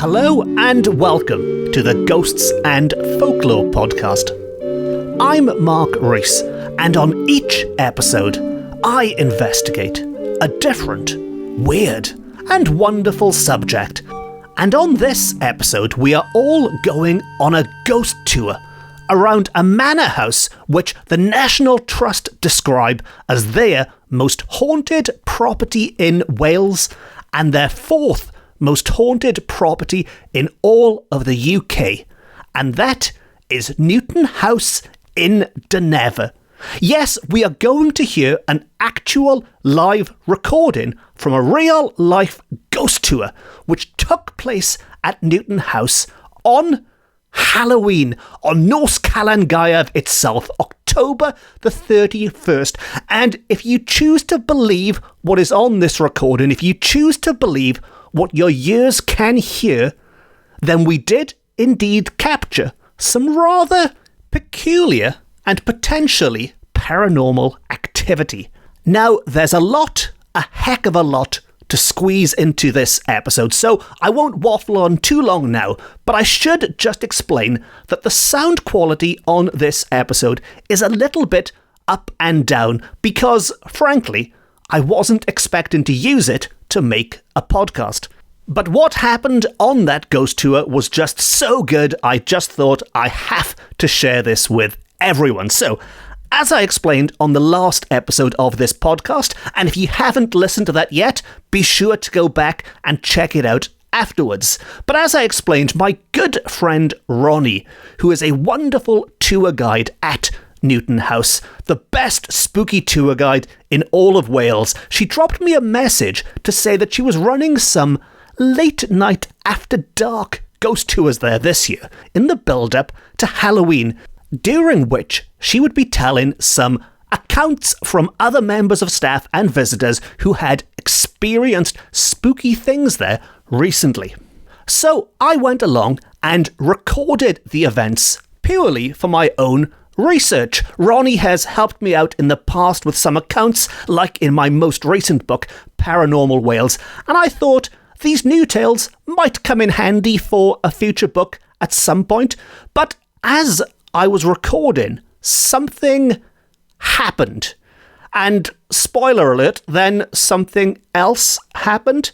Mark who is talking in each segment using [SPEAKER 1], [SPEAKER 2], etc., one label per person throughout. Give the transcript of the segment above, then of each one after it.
[SPEAKER 1] Hello and welcome to the Ghosts and Folklore podcast. I'm Mark Rees, and on each episode, I investigate a different, weird, and wonderful subject. And on this episode, we are all going on a ghost tour around a manor house which the National Trust describe as their most haunted property in Wales and their fourth most haunted property in all of the UK. And that is Newton House in Dinefwr. Yes, we are going to hear an actual live recording from a real-life ghost tour which took place at Newton House on Halloween, on Nos Calan Gaeaf itself, October the 31st. And if you choose to believe what is on this recording, if you choose to believe what your ears can hear, then we did indeed capture some rather peculiar and potentially paranormal activity. Now, there's a heck of a lot to squeeze into this episode, so I won't waffle on too long now, but I should just explain that the sound quality on this episode is a little bit up and down because, frankly, I wasn't expecting to use it to make a podcast. But what happened on that ghost tour was just so good, I just thought I have to share this with everyone. So, as I explained on the last episode of this podcast, and if you haven't listened to that yet, be sure to go back and check it out afterwards. But as I explained, my good friend Ronnie, who is a wonderful tour guide at Newton House, the best spooky tour guide in all of Wales, she dropped me a message to say that she was running some late night after dark ghost tours there this year in the build-up to Halloween, during which she would be telling some accounts from other members of staff and visitors who had experienced spooky things there recently. So I went along and recorded the events purely for my own research. Ronnie has helped me out in the past with some accounts, like in my most recent book, Paranormal Wales, and I thought these new tales might come in handy for a future book at some point. But as I was recording, something happened. And spoiler alert, then something else happened,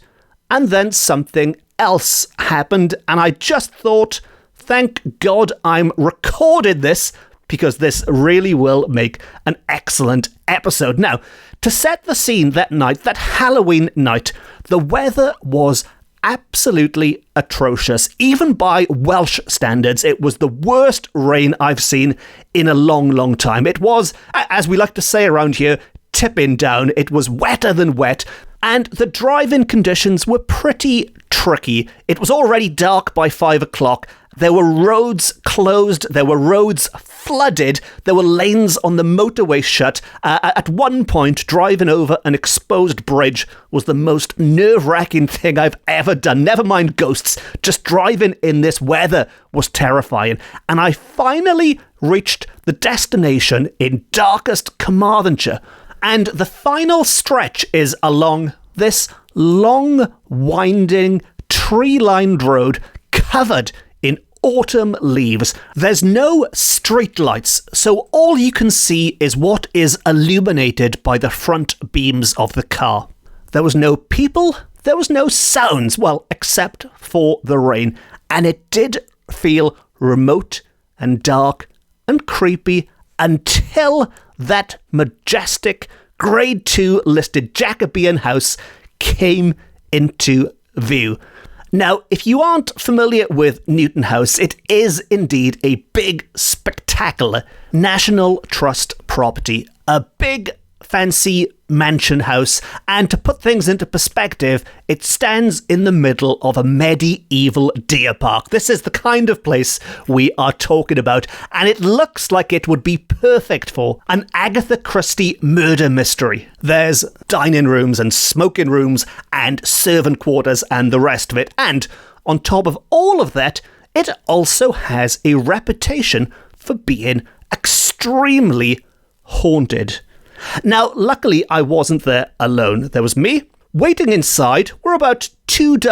[SPEAKER 1] and then something else happened, and I just thought, thank God I'm recording this, because this really will make an excellent episode. Now, to set the scene that night, that Halloween night, the weather was absolutely atrocious. Even by Welsh standards, it was the worst rain I've seen in a long, long time. It was, as we like to say around here, tipping down. It was wetter than wet, and the drive-in conditions were pretty tricky. It was already dark by 5 o'clock. There were roads closed, there were roads flooded, there were lanes on the motorway shut. At one point, driving over an exposed bridge was the most nerve-wracking thing I've ever done. Never mind ghosts, just driving in this weather was terrifying. And I finally reached the destination in darkest Carmarthenshire. And the final stretch is along this long, winding, tree-lined road covered in autumn leaves. There's no street lights, so all you can see is what is illuminated by the front beams of the car. There was no people, there was no sounds, well, except for the rain, and it did feel remote and dark and creepy until that majestic Grade 2 listed Jacobean house came into view. Now, if you aren't familiar with Newton House, it is indeed a big, spectacular National Trust property, a big, fancy mansion house, and to put things into perspective, it stands in the middle of a medieval deer park. This is the kind of place we are talking about, and it looks like it would be perfect for an Agatha Christie murder mystery. There's dining rooms and smoking rooms and servant quarters and the rest of it, and on top of all of that, it also has a reputation for being extremely haunted. Now, luckily, I wasn't there alone. There was me. Waiting inside were about 24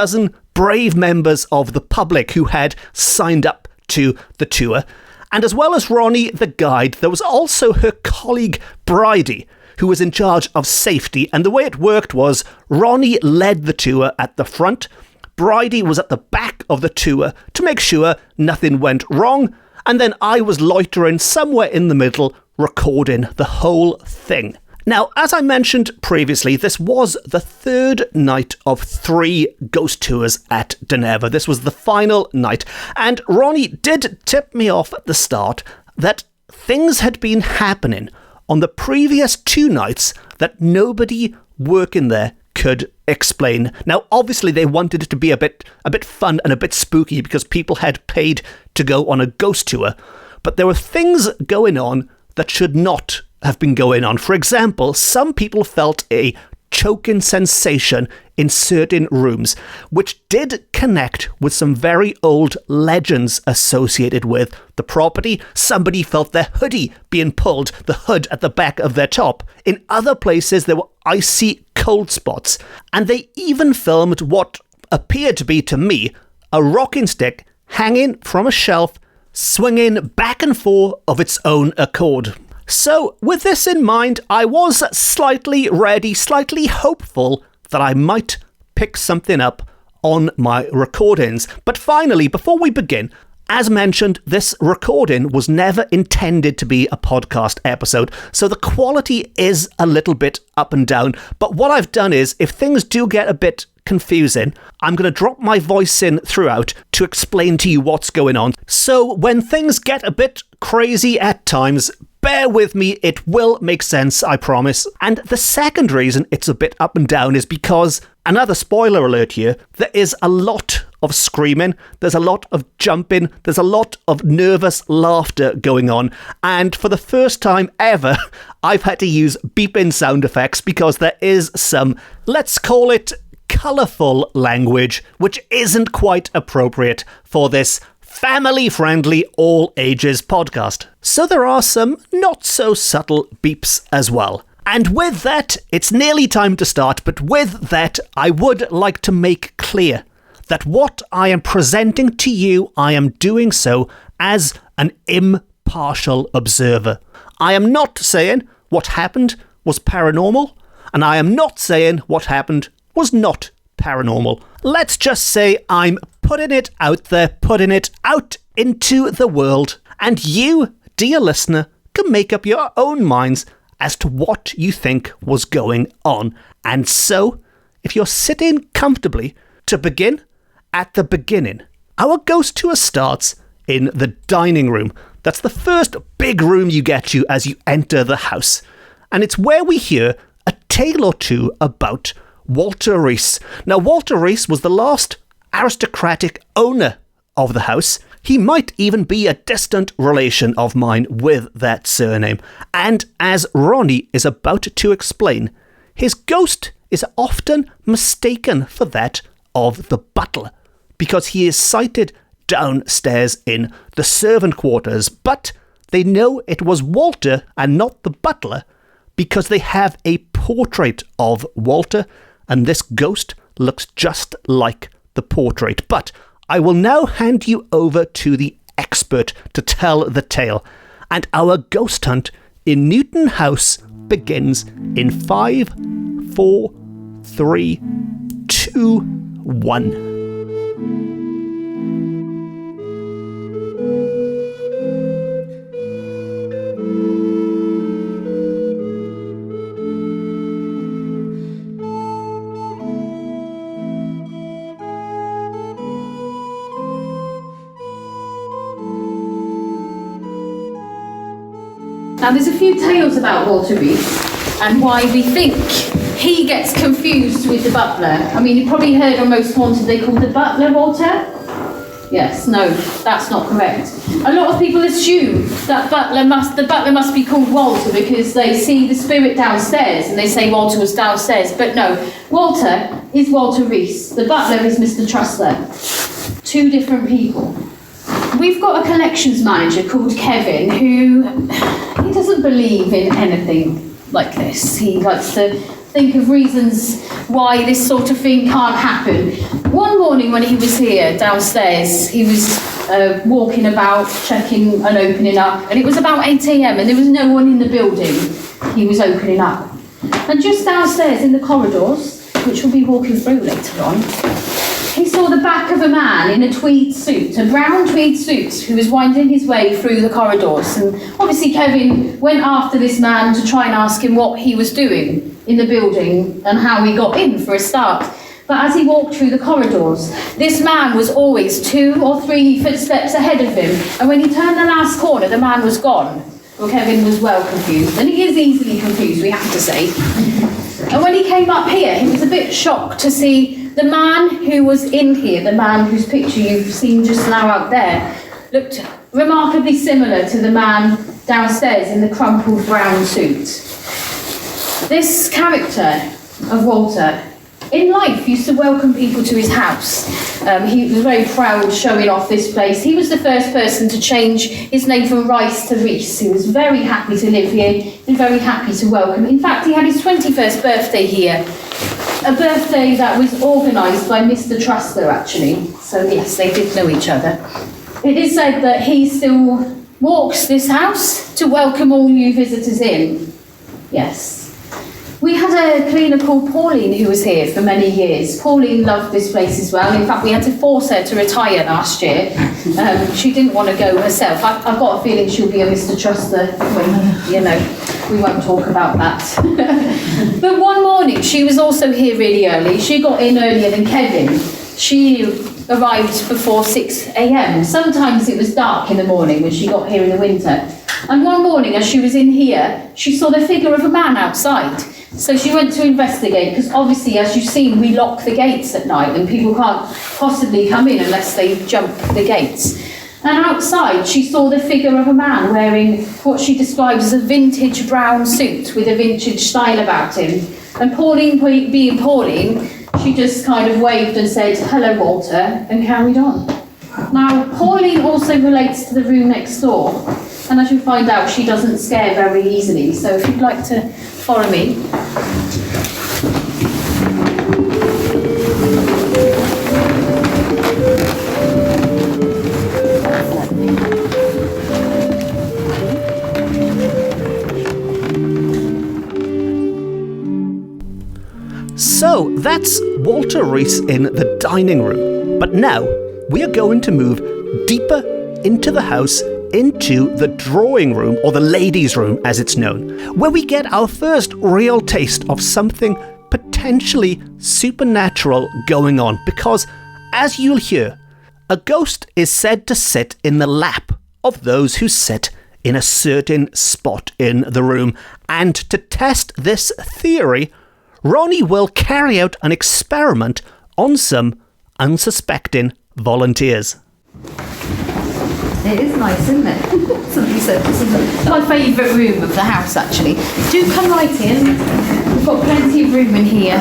[SPEAKER 1] brave members of the public who had signed up to the tour. And as well as Ronnie, the guide, there was also her colleague Bridie, who was in charge of safety. And the way it worked was Ronnie led the tour at the front, Bridie was at the back of the tour to make sure nothing went wrong, and then I was loitering somewhere in the middle, recording the whole thing. Now, as I mentioned previously, this was the third night of 3 ghost tours at Dinefwr. This was the final night, and Ronnie did tip me off at the start that things had been happening on the previous 2 nights that nobody working there could explain. Now, obviously, they wanted it to be a bit fun and a bit spooky because people had paid to go on a ghost tour, but there were things going on that should not have been going on. For example, some people felt a choking sensation in certain rooms, which did connect with some very old legends associated with the property. Somebody felt their hoodie being pulled, the hood at the back of their top. In other places, there were icy cold spots, and they even filmed what appeared to be, to me, a rocking stick hanging from a shelf, swinging back and forth of its own accord. So, with this in mind, I was slightly ready, slightly hopeful that I might pick something up on my recordings. But finally, before we begin, as mentioned, this recording was never intended to be a podcast episode, so the quality is a little bit up and down. But what I've done is, if things do get a bit confusing, I'm going to drop my voice in throughout to explain to you what's going on. So when things get a bit crazy at times, bear with me, it will make sense, I promise. And the second reason it's a bit up and down is because, another spoiler alert here, there is a lot of screaming, there's a lot of jumping, there's a lot of nervous laughter going on, and for the first time ever, I've had to use beeping sound effects because there is some, let's call it, colourful language, which isn't quite appropriate for this family-friendly, all-ages podcast. So there are some not-so-subtle beeps as well. And with that, it's nearly time to start, but with that, I would like to make clear that what I am presenting to you, I am doing so as an impartial observer. I am not saying what happened was paranormal, and I am not saying what happened was not paranormal. Let's just say I'm putting it out there, putting it out into the world, and you, dear listener, can make up your own minds as to what you think was going on. And so, if you're sitting comfortably, to begin at the beginning, our ghost tour starts in the dining room. That's the first big room you get to as you enter the house. And it's where we hear a tale or two about Walter Rees. Now, Walter Rees was the last aristocratic owner of the house. He might even be a distant relation of mine with that surname. And as Ronnie is about to explain, his ghost is often mistaken for that of the butler, because he is sighted downstairs in the servant quarters, but they know it was Walter and not the butler because they have a portrait of Walter, and this ghost looks just like the portrait. But I will now hand you over to the expert to tell the tale, and our ghost hunt in Newton House begins in 5, 4, 3, 2, 1.
[SPEAKER 2] Now, there's a few tales about Walter Rees and why we think he gets confused with the butler. I mean, you've probably heard on Most Haunted they call the butler Walter. Yes, no, that's not correct. A lot of people assume that the butler must be called Walter because they see the spirit downstairs and they say Walter was downstairs. But no, Walter is Walter Rees. The butler is Mr. Trussler. 2 different people. We've got a collections manager called Kevin who he doesn't believe in anything like this. He likes to think of reasons why this sort of thing can't happen. One one morning when he was here downstairs, he was walking about, checking and opening up, and it was about 8 a.m. and there was no one in the building. He was opening up. And just downstairs in the corridors, which we'll be walking through later on, he saw the back of a man in a tweed suit, a brown tweed suit, who was winding his way through the corridors. And obviously Kevin went after this man to try and ask him what he was doing in the building and how he got in for a start. But as he walked through the corridors, this man was always 2 or 3 footsteps ahead of him. And when he turned the last corner, the man was gone. Well, Kevin was well confused, and he is easily confused, we have to say. And when he came up here, he was a bit shocked to see the man who was in here, the man whose picture you've seen just now out there, looked remarkably similar to the man downstairs in the crumpled brown suit. This character of Walter, in life, used to welcome people to his house. He was very proud showing off this place. He was the first person to change his name from Rice to Reese. He was very happy to live here and very happy to welcome. In fact, he had his 21st birthday here. A birthday that was organised by Mr. Truster, actually. So yes, they did know each other. It is said that he still walks this house to welcome all new visitors in. Yes. We had a cleaner called Pauline who was here for many years. Pauline loved this place as well. In fact, we had to force her to retire last year. She didn't want to go herself. I've got a feeling she'll be a Mr. Truster when, we won't talk about that. But one morning, she was also here really early. She got in earlier than Kevin. She arrived before 6 a.m. Sometimes it was dark in the morning when she got here in the winter. And one morning, as she was in here, she saw the figure of a man outside. So she went to investigate, because obviously, as you've seen, we lock the gates at night and people can't possibly come in unless they jump the gates. And outside, she saw the figure of a man wearing what she described as a vintage brown suit with a vintage style about him. And Pauline, being Pauline, she just kind of waved and said, "Hello, Walter," and carried on. Now, Pauline also relates to the room next door. And as you'll find out, she doesn't scare very easily. So if you'd like to follow me.
[SPEAKER 1] So that's Walter Rees in the dining room. But now we are going to move deeper into the house, into the drawing room, or the ladies' room as it's known, where we get our first real taste of something potentially supernatural going on. Because, as you'll hear, a ghost is said to sit in the lap of those who sit in a certain spot in the room. And to test this theory, Ronnie will carry out an experiment on some unsuspecting volunteers.
[SPEAKER 2] It is nice, isn't it? Somebody said this is my favourite room of the house, actually. Do come right in. We've got plenty of room in here.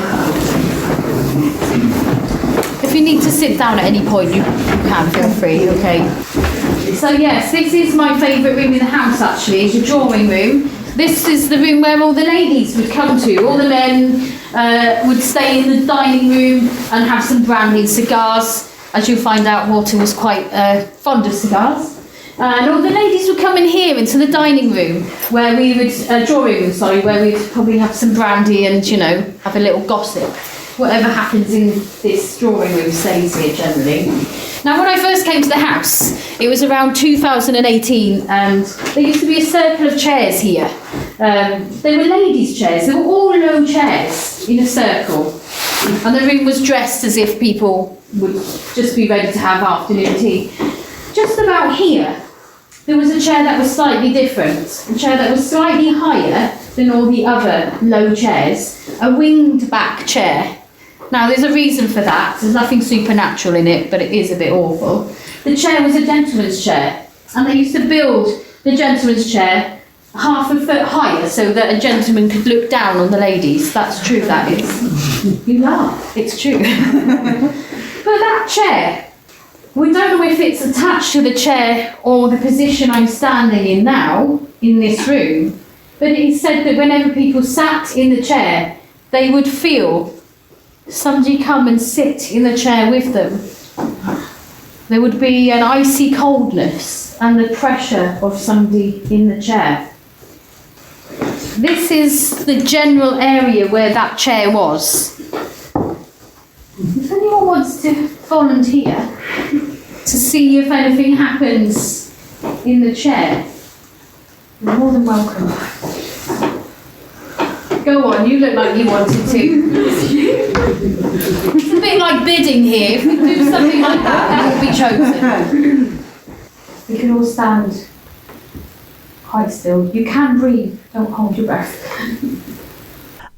[SPEAKER 2] If you need to sit down at any point, you can, feel free, okay? So yes, this is my favourite room in the house, actually. It's your drawing room. This is the room where all the ladies would come to. All the men would stay in the dining room and have some brandy and cigars. As you'll find out, Walter was quite fond of cigars. And all the ladies would come in here into the dining room, where we would, drawing room, sorry, where we'd probably have some brandy and, have a little gossip. Whatever happens in this drawing room stays here generally. Now, when I first came to the house, it was around 2018, and there used to be a circle of chairs here. They were ladies' chairs. They were all low chairs in a circle. And the room was dressed as if people would just be ready to have afternoon tea. Just about here, there was a chair that was slightly different, a chair that was slightly higher than all the other low chairs, a winged back chair. Now, there's a reason for that. There's nothing supernatural in it, but it is a bit awful. The chair was a gentleman's chair, and they used to build the gentleman's chair half a foot higher so that a gentleman could look down on the ladies. That's true, that is. You laugh, it's true. But that chair, we don't know if it's attached to the chair or the position I'm standing in now, in this room, but it is said that whenever people sat in the chair, they would feel somebody come and sit in the chair with them, there would be an icy coldness and the pressure of somebody in the chair. This is the general area where that chair was. If anyone wants to volunteer to see if anything happens in the chair, you're more than welcome. Go on, you look like you wanted to. It's a bit like bidding here. If we do something like that will be chosen. We can all stand quite still. You can breathe, don't hold your breath.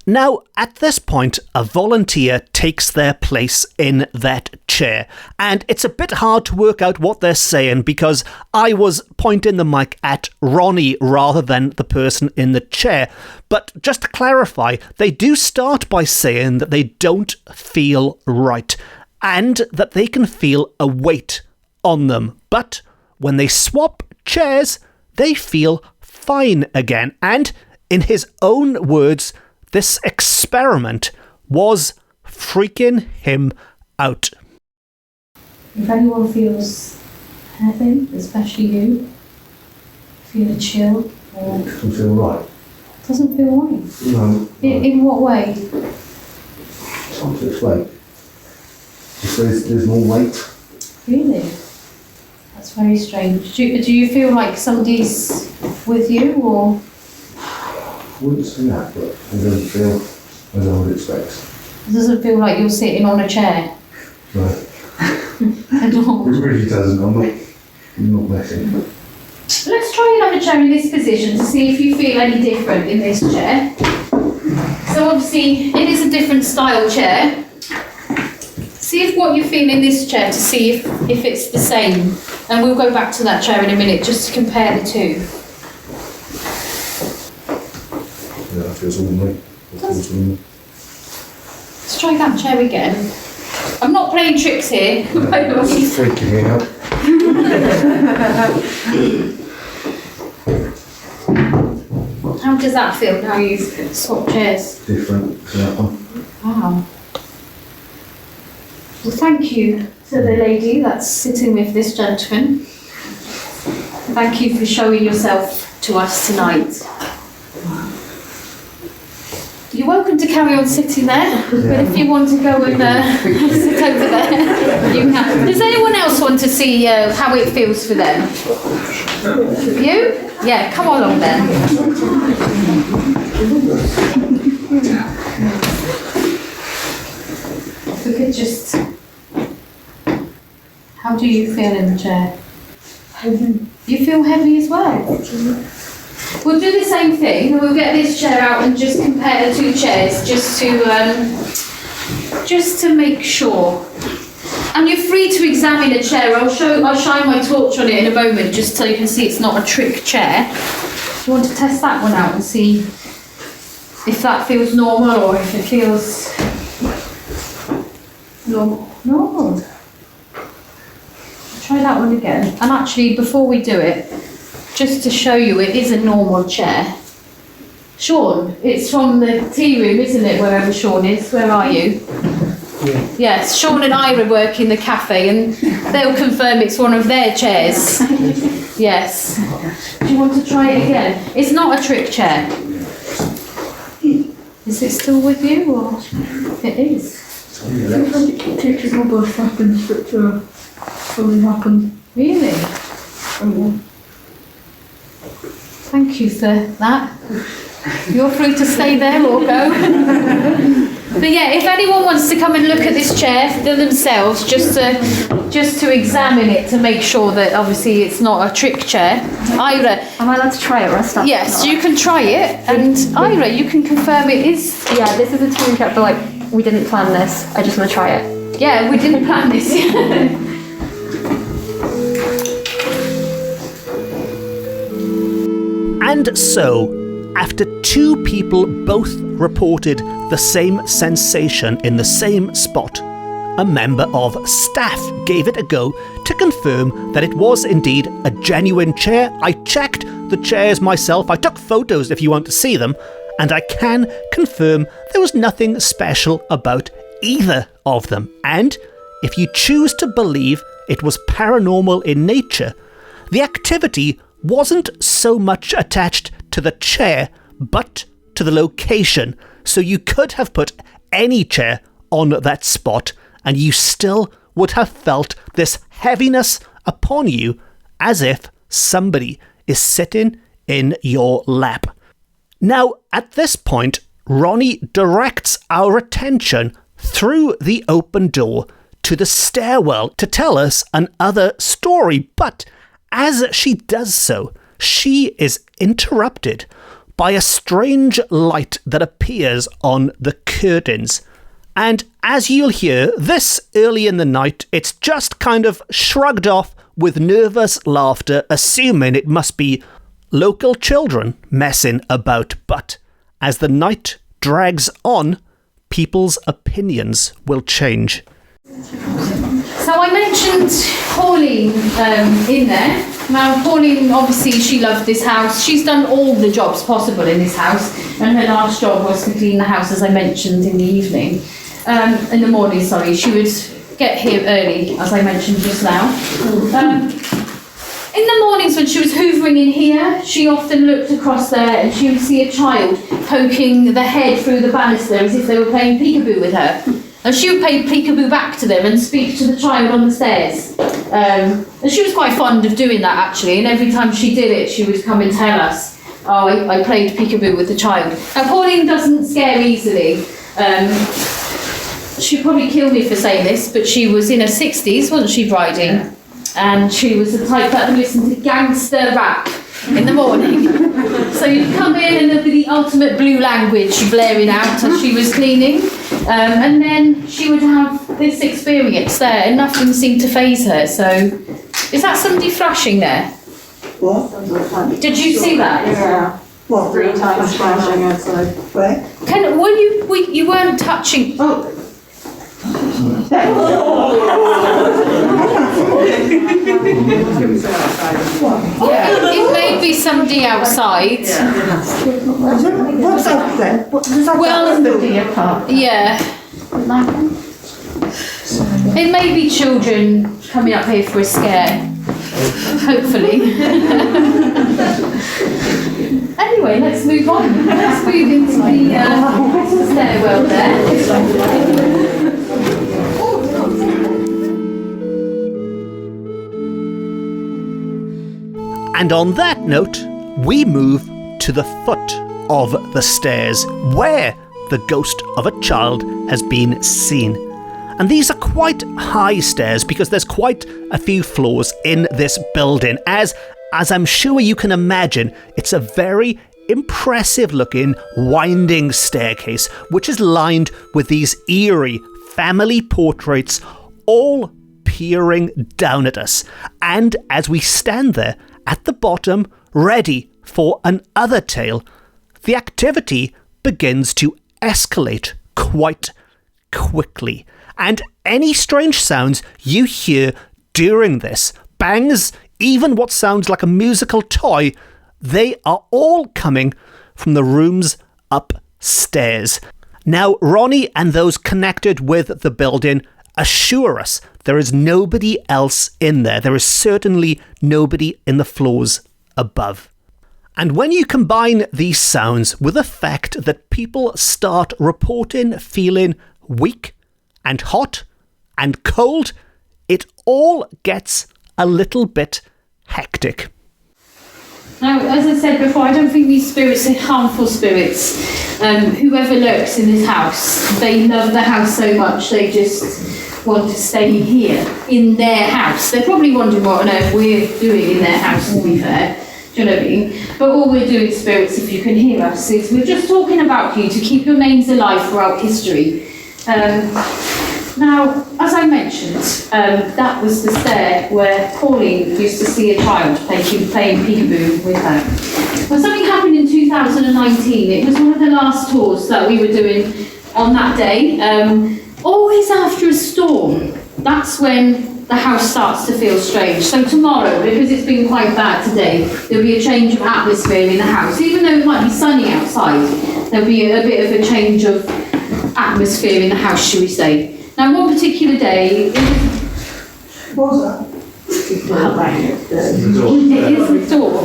[SPEAKER 1] Now, at this point, a volunteer takes their place in that chair, and it's a bit hard to work out what they're saying because I was pointing the mic at Ronnie rather than the person in the chair. But just to clarify, they do start by saying that they don't feel right, and that they can feel a weight on them. But when they swap chairs, they feel fine again, and in his own words, this experiment was freaking him out.
[SPEAKER 2] If anyone feels anything, especially you, feel a chill or...
[SPEAKER 3] Doesn't feel right.
[SPEAKER 2] Doesn't feel right?
[SPEAKER 3] No.
[SPEAKER 2] In what way?
[SPEAKER 3] It's hard to explain. Just there's more weight.
[SPEAKER 2] Really? That's very strange. Do you feel like somebody's with you or...?
[SPEAKER 3] I wouldn't say that, but it doesn't feel as I would expect.
[SPEAKER 2] It doesn't feel like you're sitting on a chair?
[SPEAKER 3] No.
[SPEAKER 2] At all?
[SPEAKER 3] It really doesn't. I'm not messing.
[SPEAKER 2] Let's try and have a chair in this position to see if you feel any different in this chair. So obviously it is a different style chair. See if what you feel in this chair to see if it's the same. And we'll go back to that chair in a minute just to compare the two.
[SPEAKER 3] Yeah, that feels ordinary.
[SPEAKER 2] Let's try that chair again. I'm not playing tricks here.
[SPEAKER 3] It's freaking me out.
[SPEAKER 2] How does that feel now you've swapped chairs?
[SPEAKER 3] Different to that one.
[SPEAKER 2] Wow. Well, thank you to the lady that's sitting with this gentleman. Thank you for showing yourself to us tonight. You're welcome to carry on sitting there, but if you want to go and sit over there, you can. Does anyone else want to see how it feels for them? You? Yeah, come along then. If we could just... How do you feel in the chair? Heavy. You feel heavy as well? We'll do the same thing, and we'll get this chair out and just compare the two chairs, just to make sure. And you're free to examine a chair. I'll shine my torch on it in a moment, just so you can see it's not a trick chair. You want to test that one out and see if that feels normal or if it feels normal. Try that one again. And actually, before we do it, just to show you, it is a normal chair. Sean, it's from the tea room, isn't it, wherever Sean is? Where are you? Yeah. Yes, Sean and Ira work in the cafe and they'll confirm it's one of their chairs. Yes. Do you want to try it again? It's not a trick chair. Is it still with you or? It is.
[SPEAKER 4] It teaches my both happens that fully happened.
[SPEAKER 2] Really? Thank you for that. You're free to stay there or go. But yeah, if anyone wants to come and look at this chair for themselves, just to examine it to make sure that obviously it's not a trick chair. Ira,
[SPEAKER 4] Am I allowed to try it or start?
[SPEAKER 2] yes, you can try it, and Ira, you can confirm it is.
[SPEAKER 4] Yeah, this is a team cat, but like we didn't plan this. I just want to try it.
[SPEAKER 2] Yeah, we didn't plan this.
[SPEAKER 1] And so, after two people both reported the same sensation in the same spot, a member of staff gave it a go to confirm that it was indeed a genuine chair. I checked the chairs myself, I took photos if you want to see them, and I can confirm there was nothing special about either of them. And if you choose to believe it was paranormal in nature, the activity wasn't so much attached to the chair, but to the location. So you could have put any chair on that spot and you still would have felt this heaviness upon you, as if somebody is sitting in your lap. Now, at this point, Ronnie directs our attention through the open door to the stairwell to tell us another story, but as she does so, she is interrupted by a strange light that appears on the curtains. And as you'll hear, this early in the night, it's just kind of shrugged off with nervous laughter, assuming it must be local children messing about. But as the night drags on, people's opinions will change.
[SPEAKER 2] So I mentioned Pauline in there. Now Pauline, obviously she loved this house. She's done all the jobs possible in this house, and her last job was to clean the house, as I mentioned, in the evening. In the morning, sorry. She would get here early, as I mentioned just now. In the mornings when she was hoovering in here, she often looked across there and she would see a child poking the head through the banister as if they were playing peekaboo with her. And she would play peekaboo back to them and speak to the child on the stairs. And she was quite fond of doing that, actually, and every time she did it, she would come and tell us, oh, I played peekaboo with the child. Now, Pauline doesn't scare easily. She'd probably kill me for saying this, but she was in her 60s, wasn't she, Briding? Yeah. And she was the type that would listen to gangster rap in the morning. So you'd come in and there'd be the ultimate blue language blaring out as she was cleaning. And then she would have this experience there and nothing seemed to faze her. So, is that somebody flashing there?
[SPEAKER 5] What?
[SPEAKER 2] Did you see that?
[SPEAKER 5] Yeah. What? 3 times flashing outside. Where?
[SPEAKER 2] You weren't touching... Oh. It may be somebody outside.
[SPEAKER 5] What's up then?
[SPEAKER 2] Well, yeah. It may be children coming up here for a scare. Hopefully. Anyway, let's move on. Let's move into the stairwell there.
[SPEAKER 1] And on that note, we move to the foot of the stairs, where the ghost of a child has been seen. And these are quite high stairs because there's quite a few floors in this building. As I'm sure you can imagine, it's a very impressive looking winding staircase, which is lined with these eerie family portraits all peering down at us. And as we stand there at the bottom, ready for another tale, the activity begins to escalate quite quickly. And any strange sounds you hear during this, bangs, even what sounds like a musical toy, they are all coming from the rooms upstairs. Now, Ronnie and those connected with the building assure us there is nobody else in there. There is certainly nobody in the floors above. And when you combine these sounds with the fact that people start reporting feeling weak and hot and cold, it all gets a little bit hectic.
[SPEAKER 2] Now, as I said before, I don't think these spirits are harmful spirits. Whoever lurks in this house, they love the house so much, they just want to stay here, in their house. They're probably wondering what on earth we're doing in their house, to be fair. Do you know what I mean? But all we're doing, spirits, if you can hear us, is we're just talking about you to keep your names alive throughout history. Now, as I mentioned, that was the stair where Pauline used to see a child playing peekaboo with her. Well, something happened in 2019. It was one of the last tours that we were doing on that day. Always after a storm, that's when the house starts to feel strange. So tomorrow, because it's been quite bad today, there'll be a change of atmosphere in the house. Even though it might be sunny outside, there'll be a bit of a change of atmosphere in the house, shall we say. Now, one particular day,
[SPEAKER 4] What was that?
[SPEAKER 2] it is the door.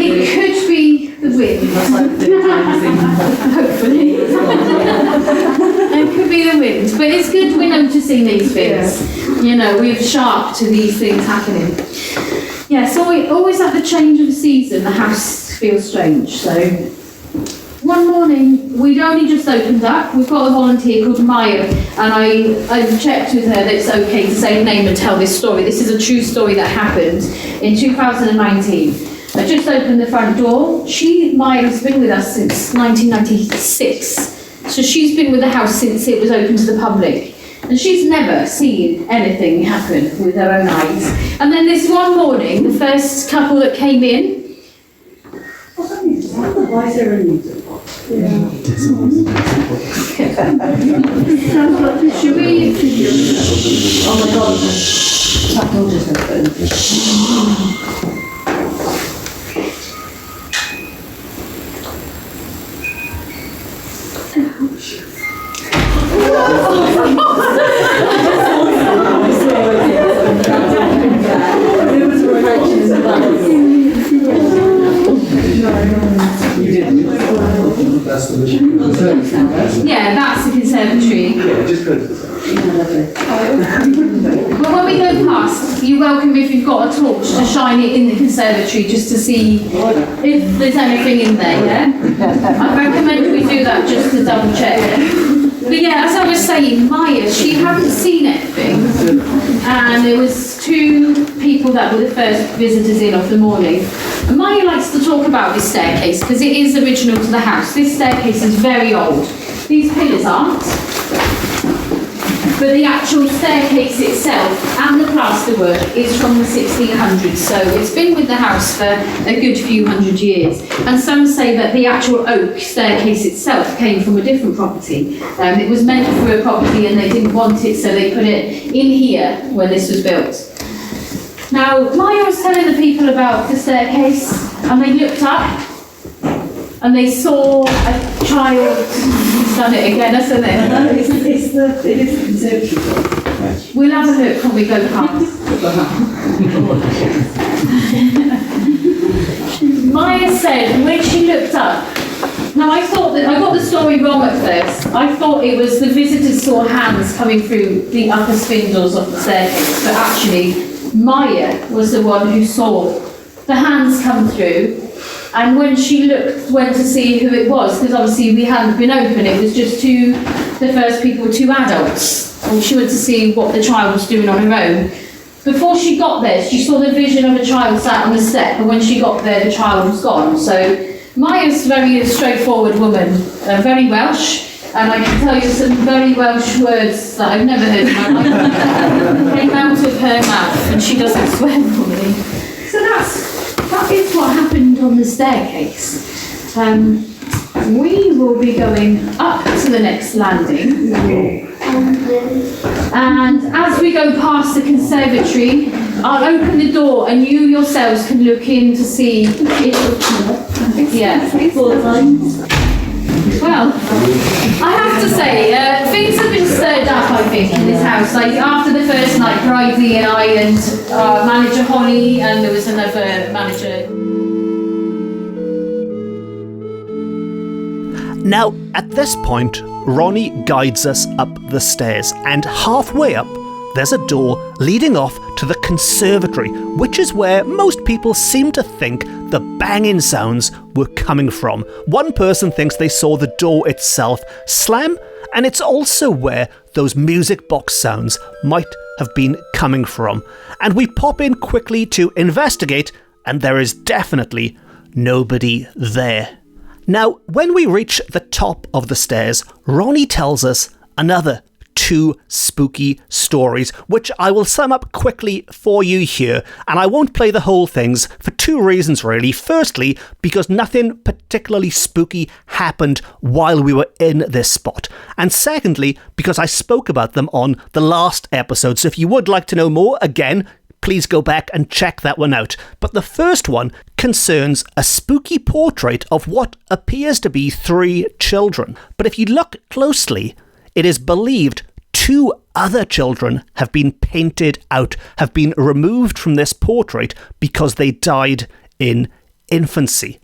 [SPEAKER 2] It could be the wind. Hopefully. It could be the wind. But it's good we're noticing these things. You know, we're sharp to these things happening. Yeah, so always at the change of the season, the house feels strange. So one morning, we'd only just opened up. We've got a volunteer called Maya, and I checked with her that it's okay to say her name and tell this story. This is a true story that happened in 2019. I just opened the front door. Maya's been with us since 1996. So she's been with the house since it was open to the public. And she's never seen anything happen with her own eyes. And then this one morning, the first couple that came in,
[SPEAKER 4] Why is there a music box?
[SPEAKER 2] should we...
[SPEAKER 4] Oh my god. That door just opened.
[SPEAKER 2] Yeah, that's the conservatory.
[SPEAKER 3] Yeah, just go to the
[SPEAKER 2] But when we go past, you're welcome if you've got a torch to shine it in the conservatory just to see if there's anything in there, yeah? I recommend we do that just to double check. But yeah, as I was saying, Maya, she hadn't seen anything. And there was two people that were the first visitors in of the morning. And Maya likes to talk about this staircase because it is original to the house. This staircase is very old. These pillars aren't. But the actual staircase itself and the plasterwork is from the 1600s, so it's been with the house for a good few hundred years. And some say that the actual oak staircase itself came from a different property. It was meant for a property and they didn't want it, so they put it in here when this was built. Now, Maya was telling the people about the staircase, and they looked up and they saw a child. He's done it again, hasn't it?
[SPEAKER 4] It is the conservatory.
[SPEAKER 2] We'll have a look when we go past. Maya said when she looked up, now I thought that I got the story wrong at first. I thought it was the visitors saw hands coming through the upper spindles of the staircase, but actually Maya was the one who saw the hands come through. And when she went to see who it was, because obviously we hadn't been open, it was just the first people were two adults. And she went to see what the child was doing on her own. Before she got there, she saw the vision of a child sat on the step, and when she got there, the child was gone. So Maya's a very straightforward woman, very Welsh, and I can tell you some very Welsh words that I've never heard in my life came out of her mouth, and she doesn't swear normally. So that is what happened on the staircase. We will be going up to the next landing. And as we go past the conservatory, I'll open the door and you yourselves can look in to see if... Yeah. Well, I have to say, things have been stirred up, I think, in this house. Like, after the first night, Bridie and I and our manager, Holly, and there was another manager.
[SPEAKER 1] Now, at this point, Ronnie guides us up the stairs, and halfway up, there's a door leading off to the conservatory, which is where most people seem to think the banging sounds were coming from. One person thinks they saw the door itself slam, and it's also where those music box sounds might have been coming from. And we pop in quickly to investigate, and there is definitely nobody there. Now, when we reach the top of the stairs, Ronnie tells us another 2 spooky stories, which I will sum up quickly for you here, and I won't play the whole things for 2 reasons really. Firstly, because nothing particularly spooky happened while we were in this spot, and secondly, because I spoke about them on the last episode, so if you would like to know more, again, please go back and check that one out. But the first one concerns a spooky portrait of what appears to be 3 children. But if you look closely, it is believed 2 other children have been painted out, have been removed from this portrait because they died in infancy.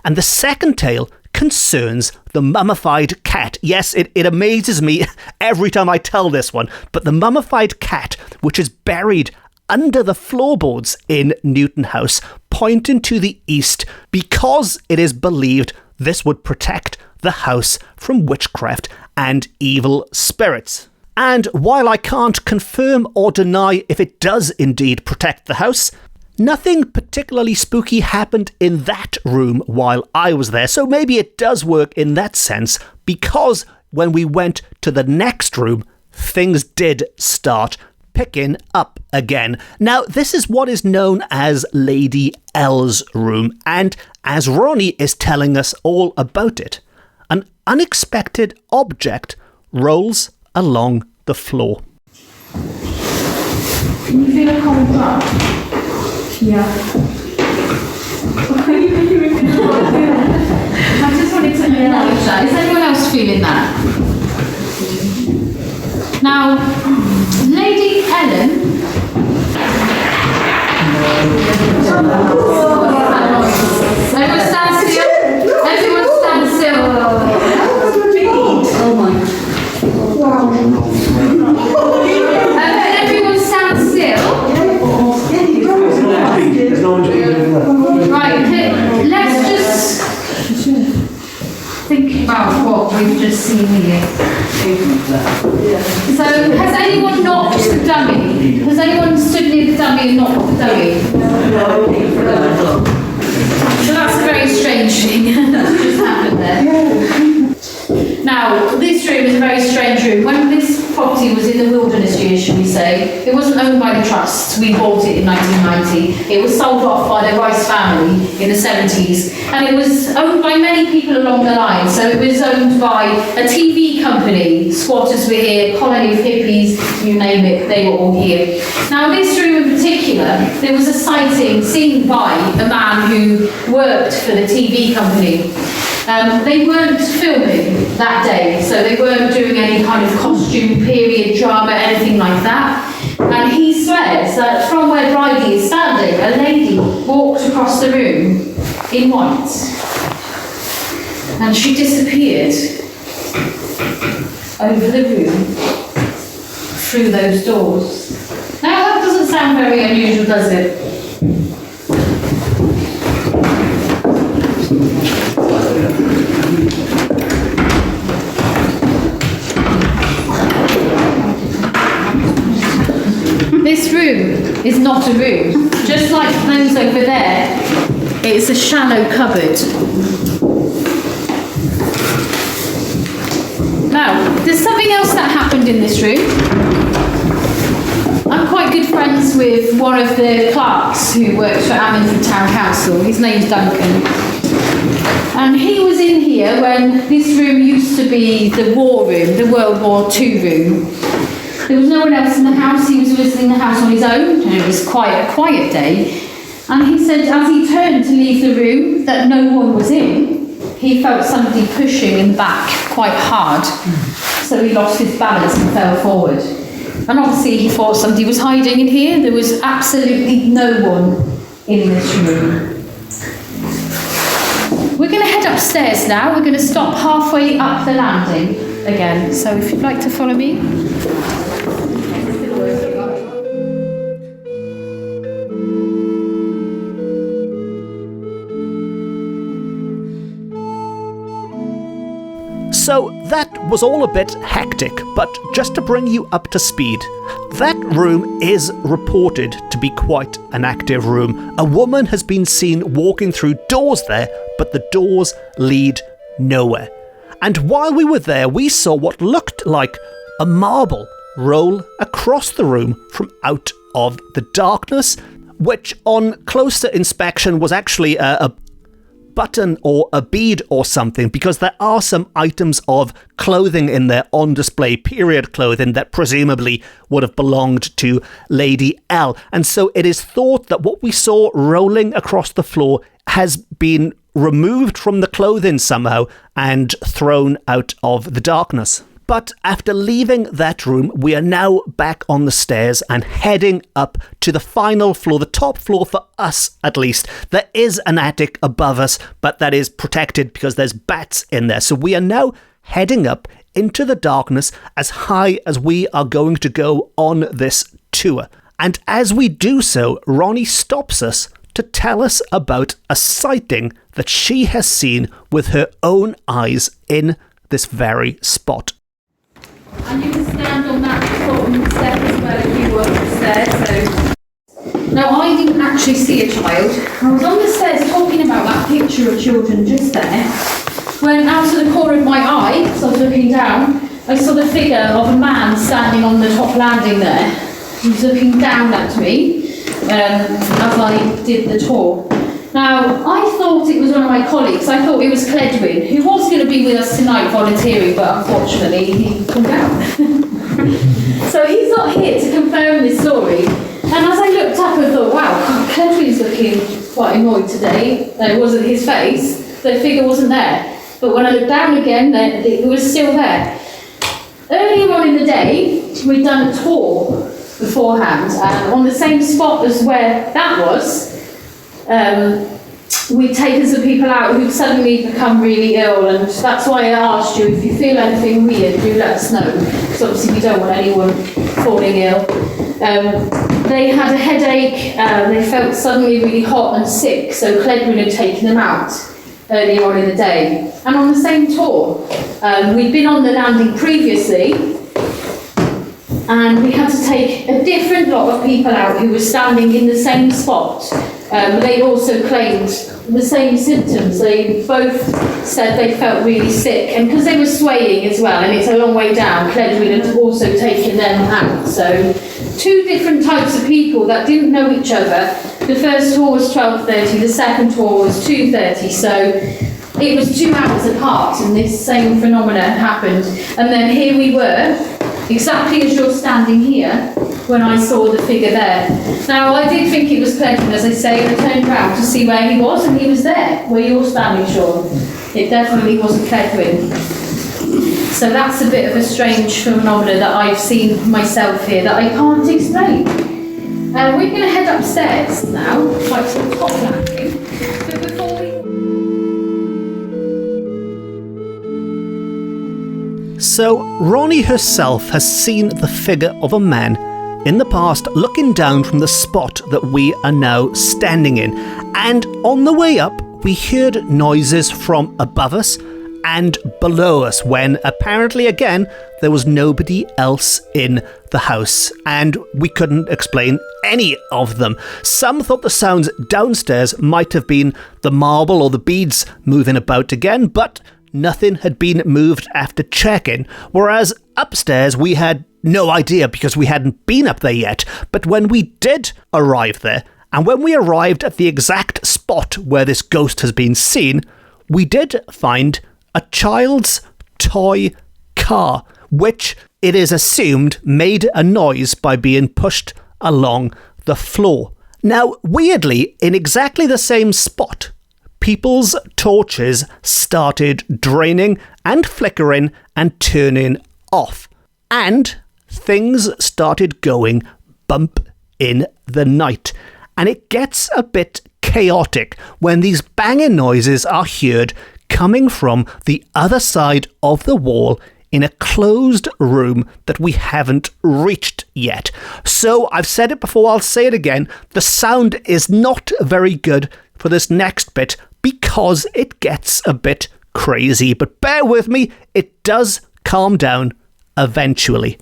[SPEAKER 1] And the second tale concerns the mummified cat. Yes, it amazes me every time I tell this one, but the mummified cat, which is buried under the floorboards in Newton House, pointing to the east, because it is believed this would protect the house from witchcraft and evil spirits. And while I can't confirm or deny if it does indeed protect the house, nothing particularly spooky happened in that room while I was there, so maybe it does work in that sense, because when we went to the next room, things did start picking up again. Now, this is what is known as Lady L's room, and as Ronnie is telling us all about it, an unexpected object rolls along the floor.
[SPEAKER 4] Can you feel it coming back? Yeah.
[SPEAKER 2] I just wanted to acknowledge that. Is anyone else feeling that? Now, Lady Ellen. Everyone stand still. Everyone stand still.
[SPEAKER 4] Oh my. Wow.
[SPEAKER 2] Everyone stand still. Right, okay, let's just think about what we've just seen here. So, has anyone knocked the dummy? Has anyone stood near the dummy and knocked the dummy? So that's a very strange thing that's just happened there. Now, this room is a very strange room. When this property was in the wilderness years, shall we say, it wasn't owned by the trust. We bought it in 1990. It was sold off by the Rice family in the 70s. And it was owned by many people along the line. So it was owned by a TV company. Squatters were here, colony of hippies, you name it, they were all here. Now, this room in particular, there was a sighting seen by a man who worked for the TV company. They weren't filming that day, so they weren't doing any kind of costume, period, drama, anything like that. And he swears that from where Bridie is standing, a lady walked across the room in white. And she disappeared over the room through those doors. Now that doesn't sound very unusual, does it? This room is not a room. Just like those over there, it's a shallow cupboard. Now, there's something else that happened in this room. I'm quite good friends with one of the clerks who works for Ammanford Town Council. His name's Duncan. And he was in here when this room used to be the war room, the World War II room. There was no one else in the house. He was visiting the house on his own, and it was quite a quiet day. And he said as he turned to leave the room that no one was in, he felt somebody pushing in the back quite hard. So he lost his balance and fell forward. And obviously he thought somebody was hiding in here. There was absolutely no one in this room. We're going to head upstairs now. We're going to stop halfway up the landing again. So if you'd like to follow me.
[SPEAKER 1] So that was all a bit hectic, but just to bring you up to speed, that room is reported to be quite an active room. A woman has been seen walking through doors there, but the doors lead nowhere. And while we were there, we saw what looked like a marble roll across the room from out of the darkness, which on closer inspection was actually a button or a bead or something, because there are some items of clothing in there on display, period clothing that presumably would have belonged to Lady L. And so it is thought that what we saw rolling across the floor has been removed from the clothing somehow and thrown out of the darkness. But after leaving that room, we are now back on the stairs and heading up to the final floor, the top floor for us at least. There is an attic above us, but that is protected because there's bats in there. So we are now heading up into the darkness as high as we are going to go on this tour. And as we do so, Ronnie stops us to tell us about a sighting that she has seen with her own eyes in this very spot.
[SPEAKER 2] And you can stand on that bottom step as well if you were up the stairs. So, now I didn't actually see a child. I was on the stairs talking about that picture of children just there, when out of the corner of my eye, so I was looking down, I saw the figure of a man standing on the top landing there. He was looking down at me as I did the tour. Now, I thought it was one of my colleagues. I thought it was Cledwyn, who was going to be with us tonight volunteering, but unfortunately he pulled out. So he's not here to confirm this story. And as I looked up and thought, wow, Cledwyn's looking quite annoyed today. It wasn't his face. The figure wasn't there. But when I looked down again, it was still there. Earlier on in the day, we'd done a tour beforehand, and on the same spot as where that was, we'd taken some people out who'd suddenly become really ill, and that's why I asked you, if you feel anything weird, do let us know, because obviously we don't want anyone falling ill. They had a headache, they felt suddenly really hot and sick, so Cledwyn had taken them out earlier on in the day. And on the same tour, we'd been on the landing previously, and we had to take a different lot of people out who were standing in the same spot. They also claimed the same symptoms. They both said they felt really sick, and because they were swaying as well, and it's a long way down, Cledwyn had also taken them out. So two different types of people that didn't know each other. The first tour was 12:30, the second tour was 2:30, so it was 2 hours apart, and this same phenomena had happened. And then here we were, exactly as you're standing here, when I saw the figure there. Now, I did think it was Cledwyn, as I say, and I turned around to see where he was, and he was there, where you're standing, Sean. It definitely wasn't Cledwyn. So that's a bit of a strange phenomenon that I've seen myself here that I can't explain. We're going to head upstairs now, like to the top landing. But before we...
[SPEAKER 1] So, Ronnie herself has seen the figure of a man in the past looking down from the spot that we are now standing in. And on the way up, we heard noises from above us and below us when apparently, again, there was nobody else in the house. And we couldn't explain any of them. Some thought the sounds downstairs might have been the marble or the beads moving about again, but nothing had been moved after checking, whereas upstairs we had no idea because we hadn't been up there yet. But when we did arrive there, and when we arrived at the exact spot where this ghost has been seen, we did find a child's toy car, which it is assumed made a noise by being pushed along the floor. Now, weirdly, in exactly the same spot, people's torches started draining and flickering and turning off. And things started going bump in the night. And it gets a bit chaotic when these banging noises are heard coming from the other side of the wall in a closed room that we haven't reached yet. So I've said it before, I'll say it again, the sound is not very good for this next bit because it gets a bit crazy. But bear with me, it does calm down eventually.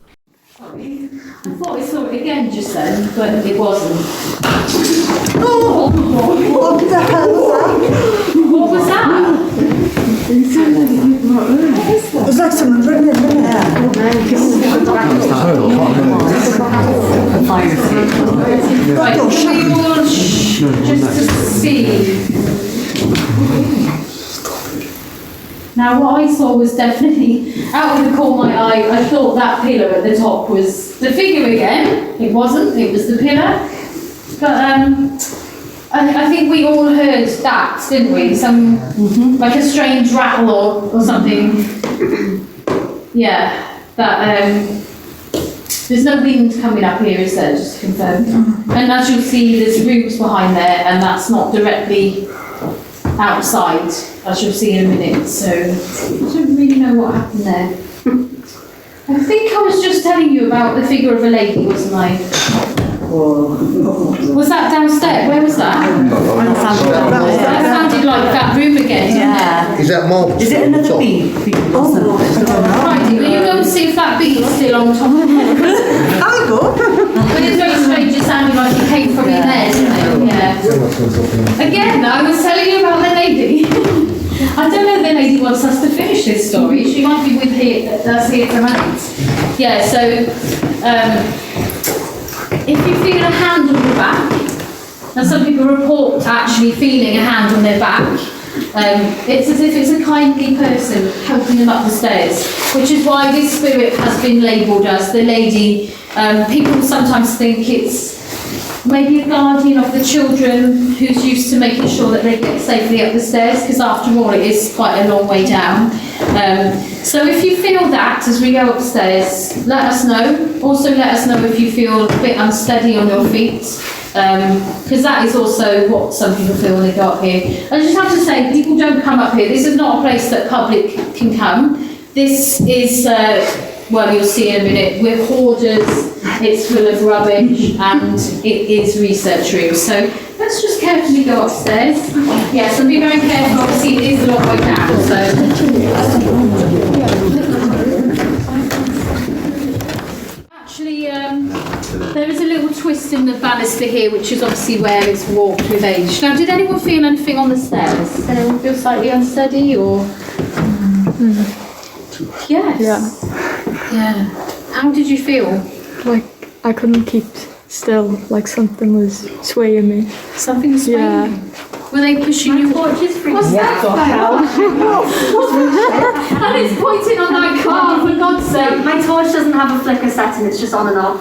[SPEAKER 2] Sorry, I thought I saw it again just then, but it wasn't. Oh,
[SPEAKER 5] What the hell was that?
[SPEAKER 2] what was that?
[SPEAKER 5] It was like someone running in there.
[SPEAKER 2] Right, can we all just to see? Now what I saw was definitely, out of the corner of my eye, I thought that pillar at the top was the figure again. It wasn't, it was the pillar. But I think we all heard that, didn't we? Like a strange rattle or something. Yeah, that there's no wind coming up here, is there, just to confirm? And as you'll see, there's rooms behind there, and that's not directly outside, as you'll see in a minute, so I don't really know what happened there. I think I was just telling you about the figure of a lady, wasn't I? Was that downstairs? Where was that? That sounded like that room again, didn't it?
[SPEAKER 3] Is that marble?
[SPEAKER 6] Is it another bead?
[SPEAKER 2] Righty, will you go and see if that bead's still on top of it?
[SPEAKER 6] I'll go.
[SPEAKER 2] But it's very strange, it sounded like it came from in there, didn't it? Yeah. Again, I was telling you about the lady. I don't know if the lady wants us to finish this story. She might be with us here tonight. Yeah, so if you feel a hand on your back, and some people report actually feeling a hand on their back, it's as if it's a kindly person helping them up the stairs, which is why this spirit has been labelled as the lady. People sometimes think it's maybe a guardian of the children who's used to making sure that they get safely up the stairs, because after all it is quite a long way down. So if you feel that as we go upstairs, let us know. Also let us know if you feel a bit unsteady on your feet, because that is also what some people feel when they go up here. I just have to say, people don't come up here. This is not a place that public can come. This is, well, you'll see in a minute, we're hoarders, it's full of rubbish, and it is research rooms. So let's just carefully go upstairs. Yes, and be very careful, obviously it is a long way down, so. Actually, there is a little twist in the banister here, which is obviously where it's warped with age. Now, did anyone feel anything on the stairs? Did anyone feel slightly unsteady, or? Yes. Yeah. How did you feel?
[SPEAKER 4] Like I couldn't keep still, like something was swaying me.
[SPEAKER 2] Something was swaying.
[SPEAKER 4] Yeah.
[SPEAKER 2] Were they pushing you? What's that? And it's pointing on that car, for God's sake.
[SPEAKER 5] My torch doesn't have a flicker setting, it's just on and off.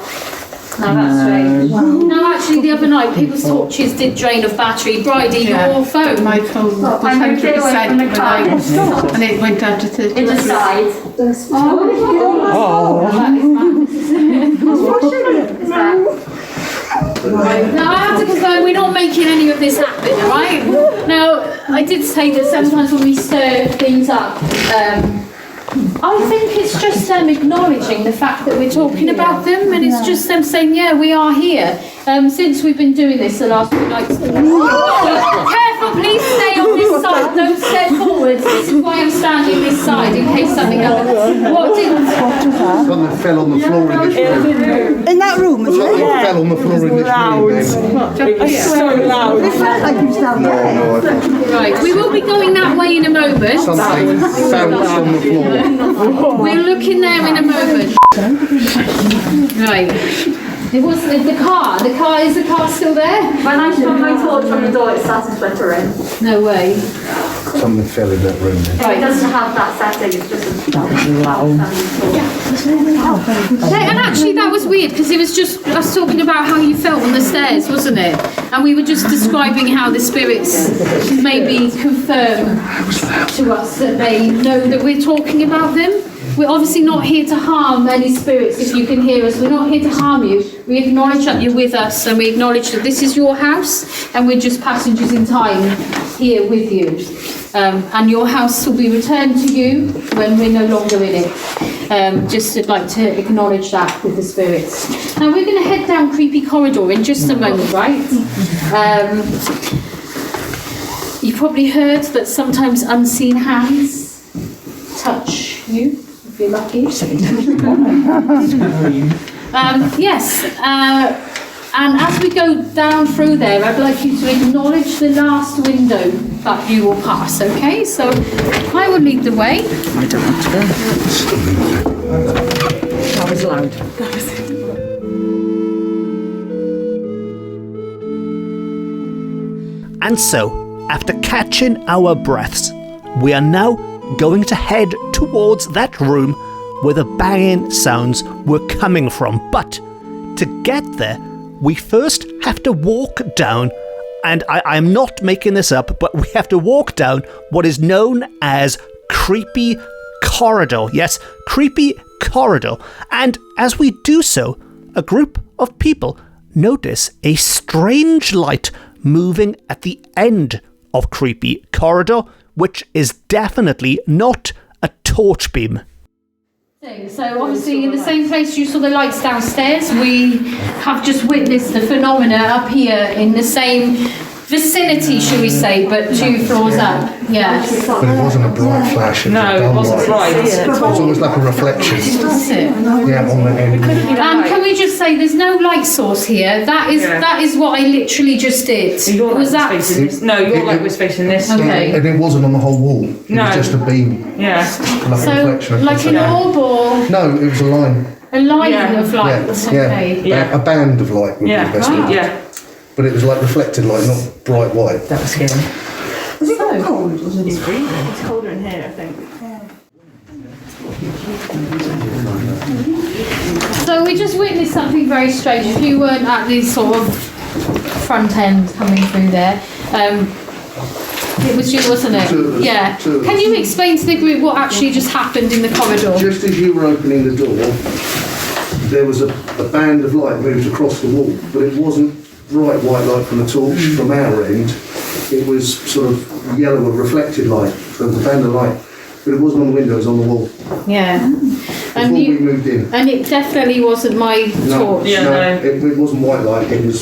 [SPEAKER 2] No, that's strange. No, actually, the other night, people's torches did drain of battery. Bridie, your phone.
[SPEAKER 7] My phone was
[SPEAKER 5] I moved it away from the car.
[SPEAKER 7] and it went down to 30.
[SPEAKER 5] It just died.
[SPEAKER 2] Now, I have to confirm, we're not making any of this happen, all right? Now, I did say that sometimes when we stir things up, I think it's just them acknowledging the fact that we're talking about them, and it's just them saying, yeah, we are here. Since we've been doing this the last few nights. Careful, please stay on this side, don't step forwards. This is why I'm standing this side, in case something happens. What did...
[SPEAKER 3] Something fell on the floor in this room.
[SPEAKER 6] In that room, is it?
[SPEAKER 3] Something fell on the floor in this room.
[SPEAKER 6] It's so loud. It felt like you was down there.
[SPEAKER 3] No, I don't.
[SPEAKER 2] Right, we will be going that way in a moment.
[SPEAKER 3] Something bounced on the floor.
[SPEAKER 2] We're looking there in a moment. Right. It was the car. Is the car still there?
[SPEAKER 5] When I shone my torch on the door, it started flickering.
[SPEAKER 2] No way.
[SPEAKER 3] Something fell in that room.
[SPEAKER 5] If it doesn't have that setting, it's just a
[SPEAKER 2] And actually that was weird, because it was just us talking about how you felt on the stairs, wasn't it? And we were just describing how the spirits maybe confirm to us that they know that we're talking about them. We're obviously not here to harm any spirits, if you can hear us. We're not here to harm you. We acknowledge that you're with us, and we acknowledge that this is your house, and we're just passengers in time here with you. And your house will be returned to you when we're no longer in it. Just I'd like to acknowledge that with the spirits. Now we're going to head down creepy corridor in just a moment, right? You've probably heard that sometimes unseen hands touch you. If you're lucky. Yes, and as we go down through there, I'd like you to acknowledge the last window that you will pass, okay? So I will lead the way.
[SPEAKER 6] I don't want to go. That was loud.
[SPEAKER 1] And so, after catching our breaths, we are now going to head towards that room where the banging sounds were coming from. But to get there, we first have to walk down, and I'm not making this up, but we have to walk down what is known as Creepy Corridor. Yes, Creepy Corridor. And as we do so, a group of people notice a strange light moving at the end of Creepy Corridor, which is definitely not a torch beam.
[SPEAKER 2] So obviously in the same place you saw the lights downstairs, we have just witnessed the phenomena up here in the same vicinity, should we say, but 2 floors up. Yes.
[SPEAKER 3] But it wasn't a bright flash.
[SPEAKER 6] No, it wasn't bright.
[SPEAKER 3] It was almost like a reflection.
[SPEAKER 2] That's it.
[SPEAKER 3] Yeah, on the end.
[SPEAKER 2] Can we just say there's no light source here? That is what I literally just did.
[SPEAKER 6] Your
[SPEAKER 2] Was
[SPEAKER 6] light
[SPEAKER 2] that?
[SPEAKER 6] was facing this. No, your light was facing this.
[SPEAKER 2] Okay.
[SPEAKER 3] And it wasn't on the whole wall. It
[SPEAKER 6] No.
[SPEAKER 3] was just a beam.
[SPEAKER 6] Yeah.
[SPEAKER 3] Like a reflection.
[SPEAKER 2] So like an orb or
[SPEAKER 3] No, it was a line.
[SPEAKER 2] a line
[SPEAKER 6] Yeah.
[SPEAKER 2] of light?
[SPEAKER 3] Yeah,
[SPEAKER 2] Okay.
[SPEAKER 6] Yeah.
[SPEAKER 3] A band of light would be the best.
[SPEAKER 6] Yeah. Yeah.
[SPEAKER 3] But it was like reflected light, not bright white.
[SPEAKER 6] That was scary.
[SPEAKER 4] Was it not cold?
[SPEAKER 6] It's colder in here, I think.
[SPEAKER 2] So we just witnessed something very strange. If you weren't at the sort of front end coming through there, it was you, wasn't it?
[SPEAKER 3] Two of us,
[SPEAKER 2] Yeah.
[SPEAKER 3] two of
[SPEAKER 2] Can
[SPEAKER 3] us.
[SPEAKER 2] you explain to the group what actually just happened in the corridor?
[SPEAKER 3] Just as you were opening the door, there was a band of light moved across the wall, but it wasn't bright white light from the torch from our end. It was sort of yellow or reflected light from the band of light, but it wasn't on the window, it was on the wall.
[SPEAKER 2] Yeah.
[SPEAKER 3] Before we moved in.
[SPEAKER 2] And it definitely wasn't my torch.
[SPEAKER 6] Yeah,
[SPEAKER 3] no,
[SPEAKER 6] no.
[SPEAKER 3] it wasn't white light. It was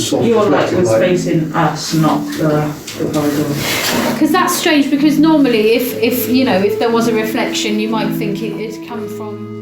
[SPEAKER 3] soft
[SPEAKER 6] Your light
[SPEAKER 3] reflected
[SPEAKER 6] was
[SPEAKER 3] light.
[SPEAKER 6] facing us, not the corridor.
[SPEAKER 2] Because that's strange, because normally if you know, if there was a reflection, you might think it'd come from...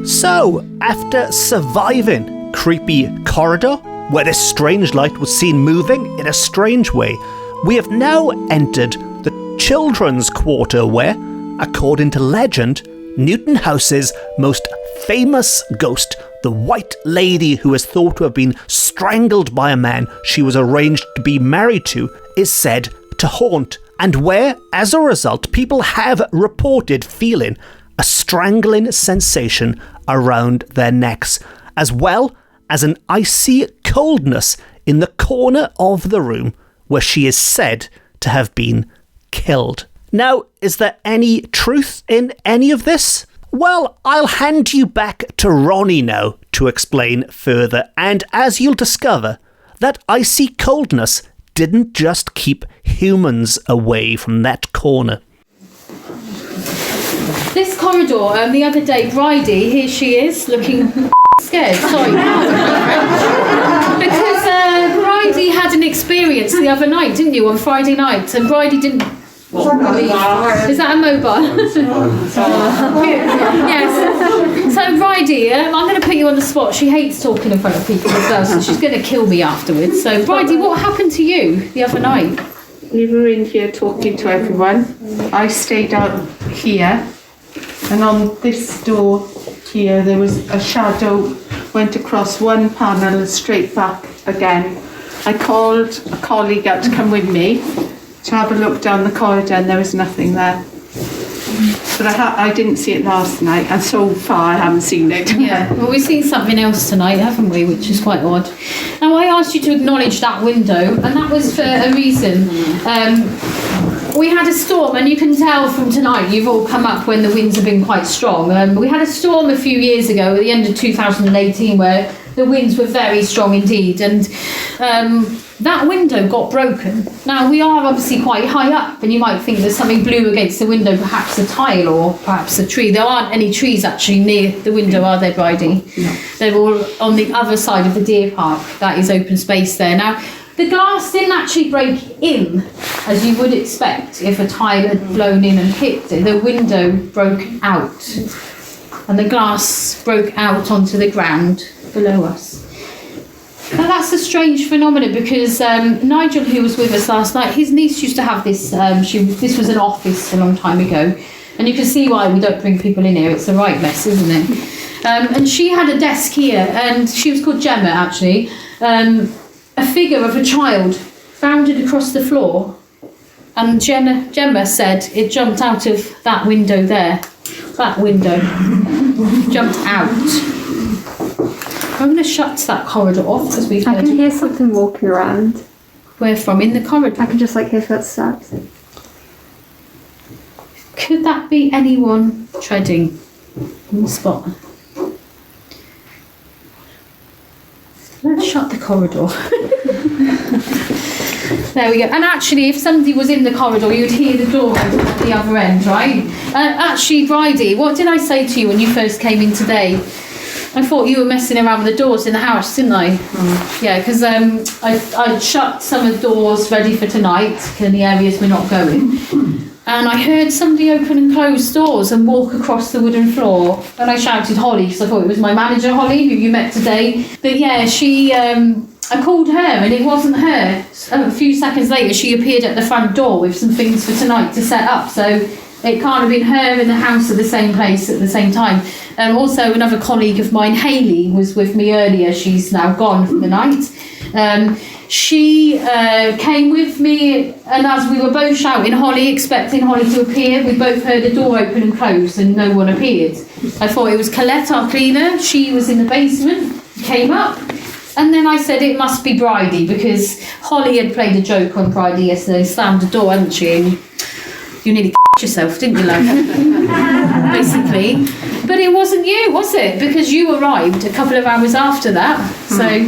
[SPEAKER 1] So, after surviving Creepy Corridor, where this strange light was seen moving in a strange way, we have now entered the children's quarter where, according to legend, Newton House's most famous ghost, the White Lady who is thought to have been strangled by a man she was arranged to be married to, is said to haunt, and where, as a result, people have reported feeling a strangling sensation around their necks, as well as an icy coldness in the corner of the room where she is said to have been killed. Now, is there any truth in any of this? Well, I'll hand you back to Ronnie now to explain further, and as you'll discover, that icy coldness didn't just keep humans away from that corner.
[SPEAKER 2] This corridor, the other day, Bridie, here she is, looking scared, sorry. Because Bridie had an experience the other night, didn't you, on Friday night, and Bridie didn't... Is that a mobile? Yes. So Bridie, I'm going to put you on the spot. She hates talking in front of people as well, so she's going to kill me afterwards. So Bridie, what happened to you the other night?
[SPEAKER 7] We were in here talking to everyone. I stayed out here, and on this door here there was a shadow went across one panel and straight back again. I called a colleague out to come with me to have a look down the corridor, and there was nothing there. But I didn't see it last night, and so far I haven't seen it.
[SPEAKER 2] Yeah, well, we've seen something else tonight, haven't we, which is quite odd. Now, I asked you to acknowledge that window, and that was for a reason. We had a storm, and you can tell from tonight, you've all come up when the winds have been quite strong. We had a storm a few years ago, at the end of 2018, where the winds were very strong indeed, and that window got broken. Now, we are obviously quite high up, and you might think there's something blue against the window, perhaps a tile or perhaps a tree. There aren't any trees actually near the window, are there, Bridie? No. They're all on the other side of the deer park. That is open space there. Now, the glass didn't actually break in, as you would expect if a tile had blown in and hit it. The window broke out, and the glass broke out onto the ground below us. Now that's a strange phenomenon, because Nigel, who was with us last night, his niece used to have this, this was an office a long time ago, and you can see why we don't bring people in here. It's a right mess, isn't it? And she had a desk here, and she was called Gemma actually, a figure of a child bounded across the floor, and Gemma said it jumped out of that window there. That window jumped out. I'm going to shut that corridor off because we've heard.
[SPEAKER 5] I can hear something walking around.
[SPEAKER 2] Where from? In the corridor?
[SPEAKER 5] I can just like hear footsteps.
[SPEAKER 2] Could that be anyone treading on the spot? Let's shut the corridor. There we go. And actually, if somebody was in the corridor, you'd hear the door open at the other end, right? Actually, Bridie, what did I say to you when you first came in today? I thought you were messing around with the doors in the house, didn't I? Yeah, because I'd shut some of the doors ready for tonight, in the areas we're not going. And I heard somebody open and close doors and walk across the wooden floor. And I shouted Holly, because I thought it was my manager, Holly, who you met today. But yeah, she... I called her and it wasn't her. A few seconds later she appeared at the front door with some things for tonight to set up, so it can't have been her in the house at the same place at the same time. Also another colleague of mine, Hayley, was with me earlier. She's now gone for the night. She came with me, and as we were both shouting Holly, expecting Holly to appear, we both heard the door open and close and no one appeared. I thought it was Colette, our cleaner. She was in the basement, came up. And then I said it must be Bridie, because Holly had played a joke on Bridie yesterday, slammed the door, hadn't she? And you nearly yourself, didn't you, love? Basically. But it wasn't you, was it? Because you arrived a couple of hours after that. So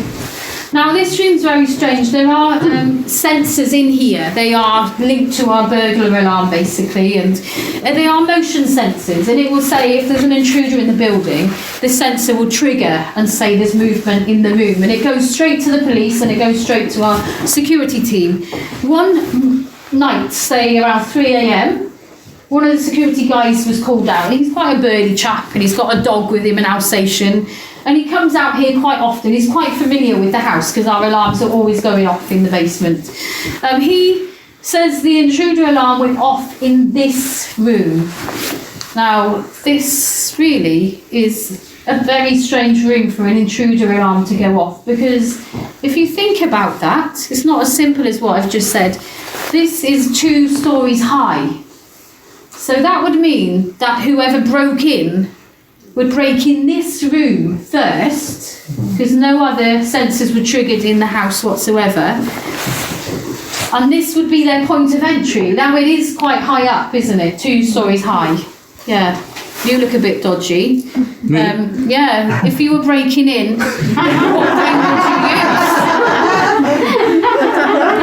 [SPEAKER 2] now this room's very strange. There are sensors in here. They are linked to our burglar alarm, basically, and they are motion sensors. And it will say if there's an intruder in the building, the sensor will trigger and say there's movement in the room. And it goes straight to the police and it goes straight to our security team. One night, say around 3 a.m, one of the security guys was called out. He's quite a burly chap and he's got a dog with him, an Alsatian. And he comes out here quite often. He's quite familiar with the house because our alarms are always going off in the basement. He says the intruder alarm went off in this room. Now, this really is a very strange room for an intruder alarm to go off, because if you think about that, it's not as simple as what I've just said. This is 2 stories high. So that would mean that whoever broke in would break in this room first, because no other sensors were triggered in the house whatsoever. And this would be their point of entry. Now it is quite high up, isn't it? 2 stories high. Yeah. You look a bit dodgy. Yeah, if you were breaking in, what thing would you use?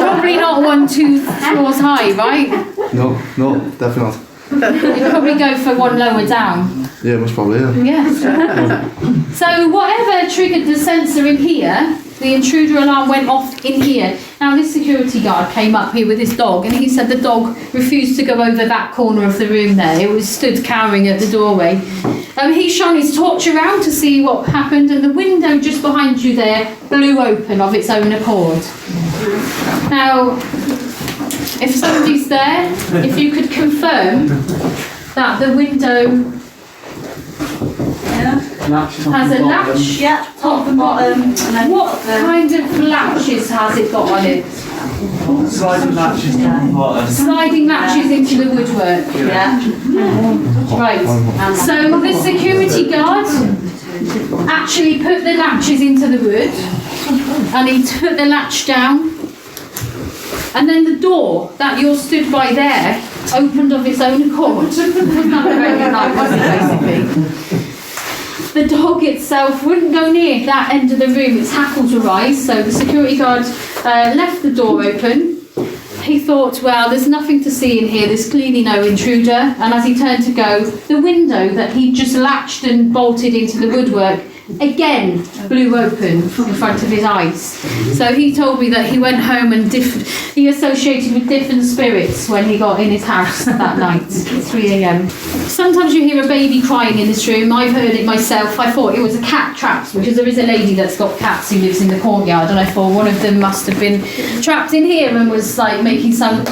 [SPEAKER 2] Probably not 1-2 floors high, right?
[SPEAKER 8] No, definitely not.
[SPEAKER 2] You'd probably go for one lower down.
[SPEAKER 8] Yeah, most probably, yeah.
[SPEAKER 2] Yeah. So whatever triggered the sensor in here, the intruder alarm went off in here. Now this security guard came up here with his dog and he said the dog refused to go over that corner of the room there. It was stood cowering at the doorway. He shone his torch around to see what happened, and the window just behind you there blew open of its own accord. Now, if somebody's there, if you could confirm that the window has a latch, top and bottom. What kind of latches has it got on it?
[SPEAKER 9] Sliding latches down the bottom.
[SPEAKER 2] Sliding latches into the woodwork. Yeah. Right. So the security guard actually put the latches into the wood, and he took the latch down. And then the door that you're stood by there opened of its own accord. Wasn't that the very night, was it, basically? The dog itself wouldn't go near that end of the room. Its hackles were raised, so the security guard left the door open. He thought, well, there's nothing to see in here, there's clearly no intruder. And as he turned to go, the window that he'd just latched and bolted into the woodwork again blew open in front of his eyes. So he told me that he went home and he associated with different spirits when he got in his house that night at 3 a.m. Sometimes you hear a baby crying in this room. I've heard it myself. I thought it was a cat trap, because there is a lady that's got cats who lives in the courtyard, and I thought one of them must have been trapped in here and was like making some,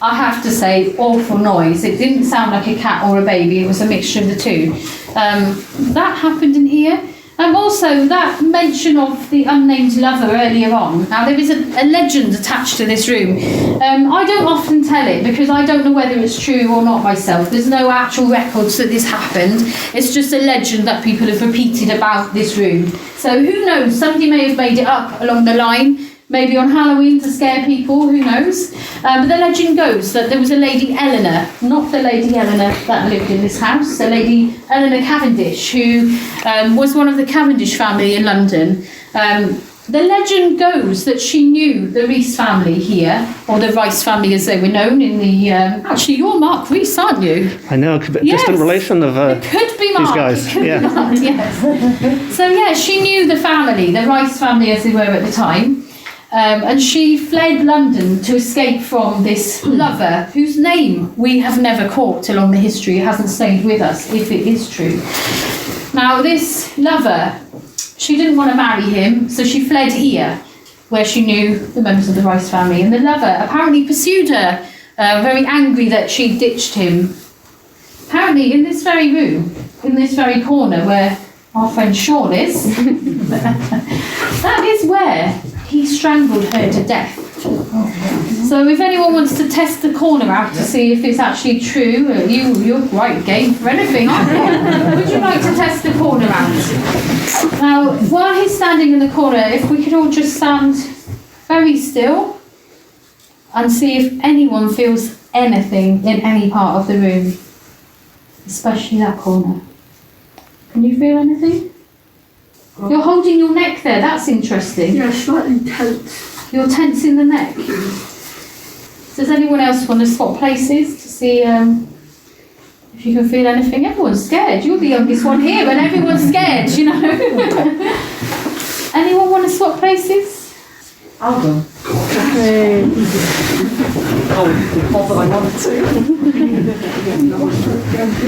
[SPEAKER 2] I have to say, awful noise. It didn't sound like a cat or a baby, it was a mixture of the two. That happened in here. Also, that mention of the unnamed lover earlier on. Now, there is a legend attached to this room. I don't often tell it because I don't know whether it's true or not myself. There's no actual records that this happened. It's just a legend that people have repeated about this room. So who knows? Somebody may have made it up along the line. Maybe on Halloween to scare people, who knows? But the legend goes that there was a lady Elena, not the lady Elena that lived in this house, the lady Elena Cavendish, who was one of the Cavendish family in London. The legend goes that she knew the Reese family here, or the Rice family as they were known in the... actually, you're Mark Rees, aren't you?
[SPEAKER 1] I know, distant relation of
[SPEAKER 2] it could be Mark.
[SPEAKER 1] These guys.
[SPEAKER 2] It could be Mark, yes. So, yeah, she knew the family, the Rice family as they were at the time. And she fled London to escape from this lover whose name we have never caught along the history. It hasn't stayed with us, if it is true. Now, this lover, she didn't want to marry him, so she fled here, where she knew the members of the Rice family. And the lover apparently pursued her, very angry that she ditched him. Apparently, in this very room, in this very corner where our friend Sean is, that is where he strangled her to death. So if anyone wants to test the corner out to see if it's actually true, you're quite game for anything, aren't you? Would you like to test the corner out? Now, while he's standing in the corner, if we could all just stand very still and see if anyone feels anything in any part of the room, especially that corner. Can you feel anything? You're holding your neck there, that's interesting.
[SPEAKER 4] Yeah, slightly tense.
[SPEAKER 2] You're tense in the neck. Does anyone else want to swap places to see if you can feel anything? Everyone's scared. You're the youngest one here and everyone's scared, you know. Anyone want to swap places?
[SPEAKER 6] I'll go. Not that I wanted to.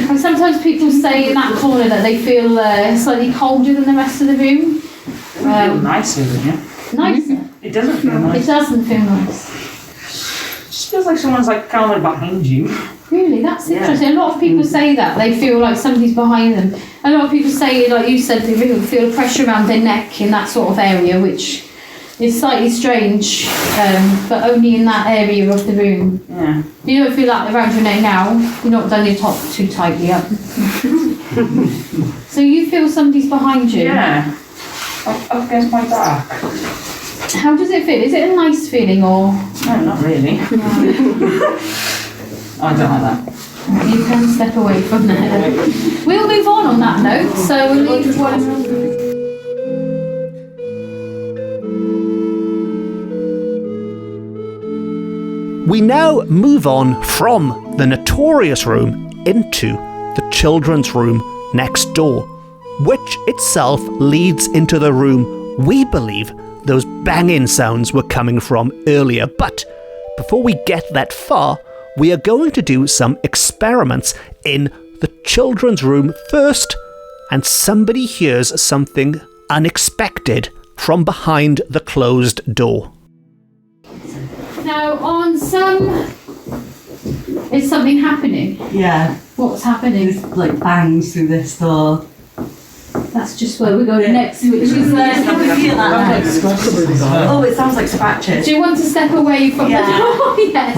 [SPEAKER 2] And sometimes people say in that corner that they feel slightly colder than the rest of the room.
[SPEAKER 9] It feels nicer than here.
[SPEAKER 2] Nicer?
[SPEAKER 9] It doesn't feel nice.
[SPEAKER 2] It doesn't feel nice.
[SPEAKER 9] It just feels like someone's like kind of behind you.
[SPEAKER 2] Really, that's interesting. A lot of people say that. They feel like somebody's behind them. A lot of people say, like you said, they really feel pressure around their neck in that sort of area, which is slightly strange, but only in that area of the room.
[SPEAKER 9] Yeah.
[SPEAKER 2] You don't feel that around your neck now. You've not done your top too tightly up. So you feel somebody's behind you?
[SPEAKER 9] Yeah. Up against my back.
[SPEAKER 2] How does it feel? Is it a nice feeling or...?
[SPEAKER 9] No, not really. I don't like that.
[SPEAKER 2] You can step away from there. We'll move on that note, so we'll leave one...
[SPEAKER 1] We now move on from the notorious room into the children's room next door, which itself leads into the room we believe those banging sounds were coming from earlier. But before we get that far, we are going to do some experiments in the children's room first, and somebody hears something unexpected from behind the closed door.
[SPEAKER 2] Now, on some... Is something happening?
[SPEAKER 6] Yeah.
[SPEAKER 2] What's happening?
[SPEAKER 6] There's like bangs through this door.
[SPEAKER 2] That's just where we're going next, which is...
[SPEAKER 6] Can we feel that next? Oh, it sounds like scratches.
[SPEAKER 2] Do you want to step away from the door? Yes.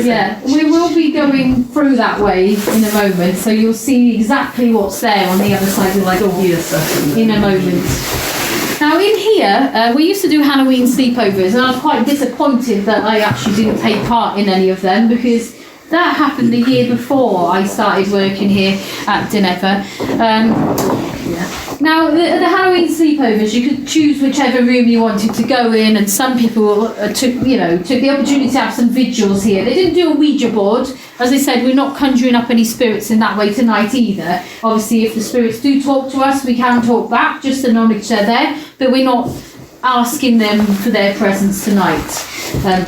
[SPEAKER 2] Yeah, we will be going through that way in a moment, so you'll see exactly what's there on the other side of the door in a moment. Now in here, we used to do Halloween sleepovers, and I was quite disappointed that I actually didn't take part in any of them, because that happened the year before I started working here at Dinefwr. Now, the Halloween sleepovers, you could choose whichever room you wanted to go in, and some people took the opportunity to have some vigils here. They didn't do a Ouija board. As I said, we're not conjuring up any spirits in that way tonight either. Obviously, if the spirits do talk to us, we can talk back, just the knowledge they're there, but we're not asking them for their presence tonight,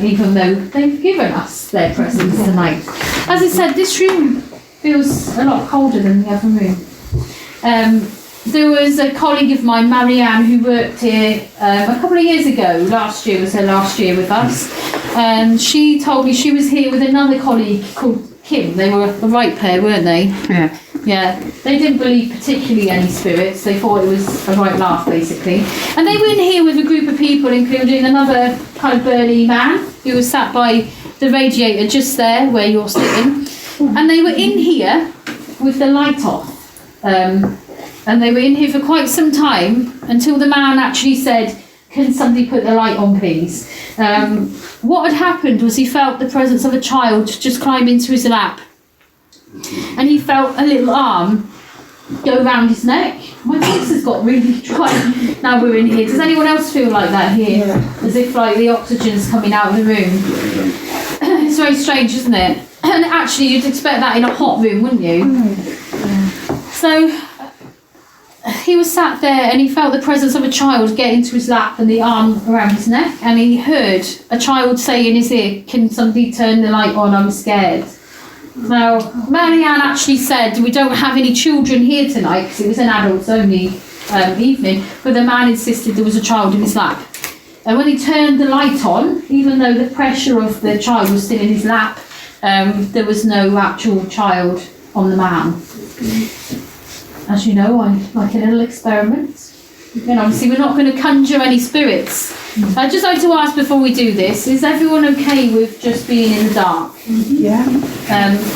[SPEAKER 2] even though they've given us their presence tonight. As I said, this room feels a lot colder than the other room. There was a colleague of mine, Marianne, who worked here a couple of years ago. Last year was her last year with us. And she told me she was here with another colleague called Kim. They were a right pair, weren't they?
[SPEAKER 7] Yeah.
[SPEAKER 2] Yeah, they didn't believe particularly any spirits. They thought it was a right laugh, basically. And they were in here with a group of people, including another kind of burly man who was sat by the radiator just there where you're sitting. And they were in here with the light off. And they were in here for quite some time until the man actually said, "Can somebody put the light on, please?" What had happened was he felt the presence of a child just climb into his lap. And he felt a little arm go around his neck. My voice has got really dry now we're in here. Does anyone else feel like that here? As if like the oxygen's coming out of the room. It's very strange, isn't it? And actually you'd expect that in a hot room, wouldn't you? So he was sat there and he felt the presence of a child get into his lap and the arm around his neck, and he heard a child say in his ear, "Can somebody turn the light on? I'm scared." Now, Marianne actually said, "We don't have any children here tonight," because it was an adults only evening, but the man insisted there was a child in his lap. And when he turned the light on, even though the pressure of the child was still in his lap, there was no actual child on the man. As you know, I like a little experiment. And obviously we're not going to conjure any spirits. I'd just like to ask before we do this, is everyone okay with just being in the dark?
[SPEAKER 6] Yeah.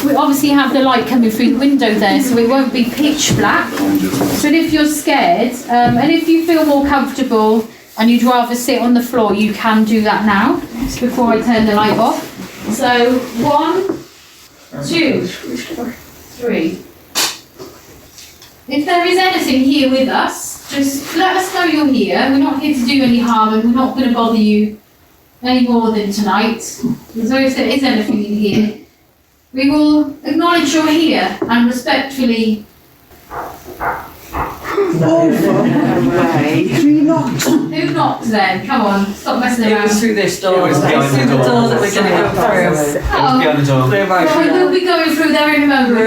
[SPEAKER 2] We obviously have the light coming through the window there, so it won't be pitch black. But if you're scared, and if you feel more comfortable and you'd rather sit on the floor, you can do that now, before I turn the light off. So, 1, 2, 3. If there is anything here with us, just let us know you're here. We're not here to do any harm, and we're not going to bother you any more than tonight. So if there is anything in here, we will acknowledge you're here and respectfully...
[SPEAKER 6] Three knocks.
[SPEAKER 2] Who knocked then? Come on, stop messing
[SPEAKER 9] It
[SPEAKER 2] around.
[SPEAKER 9] was through this door.
[SPEAKER 10] It was behind
[SPEAKER 9] through
[SPEAKER 10] the
[SPEAKER 9] the
[SPEAKER 10] door.
[SPEAKER 9] door that we're going to go through.
[SPEAKER 10] It was behind the door.
[SPEAKER 2] Well, we'll be going through there in a moment.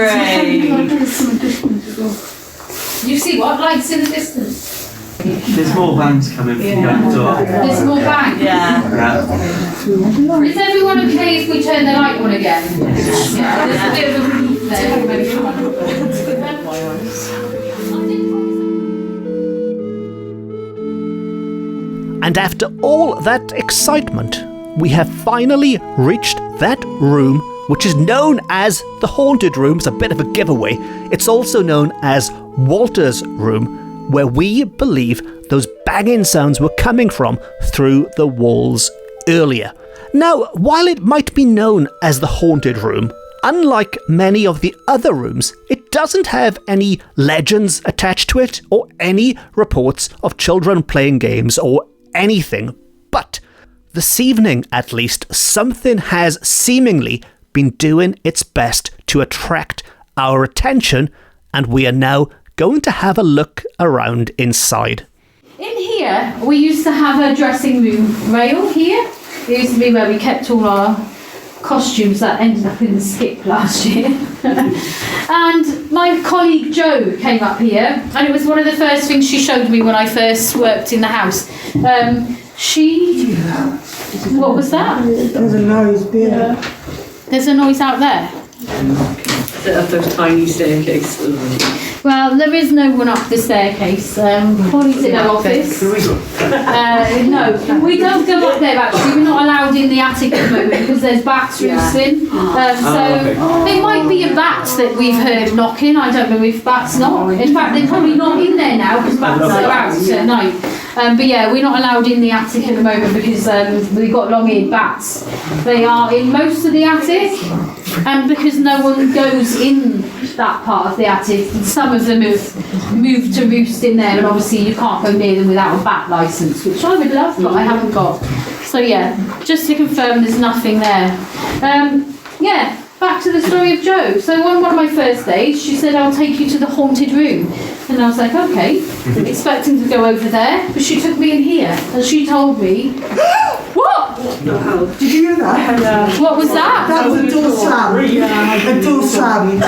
[SPEAKER 2] You see what? Lights in the distance.
[SPEAKER 10] There's more bangs coming from behind the door.
[SPEAKER 2] There's more bangs.
[SPEAKER 10] Yeah.
[SPEAKER 2] Is everyone okay if we turn the light on again? Yes. Yeah, there's a bit of a relief there.
[SPEAKER 1] And after all that excitement, we have finally reached that room which is known as the Haunted Room. It's a bit of a giveaway. It's also known as Walter's Room, where we believe those banging sounds were coming from through the walls earlier. Now, while it might be known as the Haunted Room, unlike many of the other rooms, it doesn't have any legends attached to it or any reports of children playing games or anything. But this evening, at least, something has seemingly been doing its best to attract our attention, and we are now going to have a look around inside.
[SPEAKER 2] In here, we used to have a dressing room rail here. It used to be where we kept all our costumes that ended up in the skip last year. And my colleague Jo came up here, and it was one of the first things she showed me when I first worked in the house. What was that?
[SPEAKER 6] There's a noise beer.
[SPEAKER 2] There's a noise out there.
[SPEAKER 9] Set up those tiny staircases.
[SPEAKER 2] Well, there is no one up the staircase. Polly's in her office. No, we don't go up there actually. We're not allowed in the attic at the moment because there's bats roosting. It might be a bat that we've heard knocking. I don't know if bats knock. In fact, they're probably not in there now because bats are out at night. But yeah, we're not allowed in the attic at the moment because we've got long-eared bats. They are in most of the attic, and because no one goes in that part of the attic, some of them have moved to roost in there, and obviously you can't go near them without a bat licence, which I would love, but I haven't got. So yeah, just to confirm there's nothing there. Back to the story of Jo. So on one of my first days, she said, "I'll take you to the haunted room." And I was like, okay, expecting to go over there, but she took me in here, and she told me, what?
[SPEAKER 6] Did you hear that?
[SPEAKER 2] What was that?
[SPEAKER 6] That was a door slam. A door slam.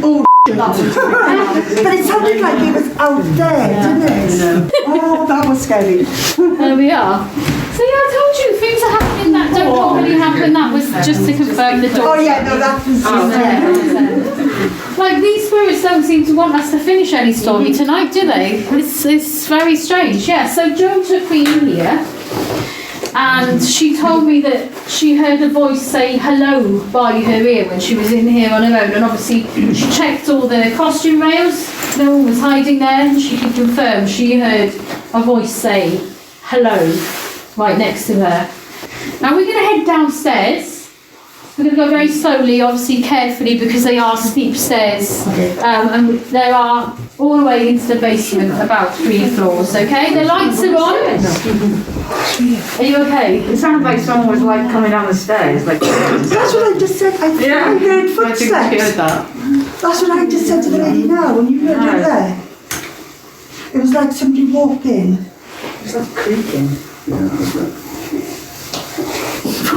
[SPEAKER 6] Oh, but it sounded like it was out there, didn't it? Oh, that was scary.
[SPEAKER 2] There we are. So yeah, I told you, things are happening that don't normally happen. That was just to confirm the door.
[SPEAKER 6] Oh yeah, no, that was
[SPEAKER 2] Like, these spirits don't seem to want us to finish any story tonight, do they? It's very strange. Yeah, so Jo took me in here, and she told me that she heard a voice say hello by her ear when she was in here on her own, and obviously she checked all the costume rails, no one was hiding there, and she could confirm she heard a voice say hello right next to her. Now we're going to head downstairs. We're going to go very slowly, obviously carefully, because they are steep stairs, and there are all the way into the basement, about 3 floors, okay? The lights are on. Are you okay?
[SPEAKER 9] It sounded like someone was like coming down the stairs. Like
[SPEAKER 6] That's what I just said. I heard footsteps. That's what I just said to the lady now, when you heard it there. It was like somebody walked in.
[SPEAKER 9] It was like creaking.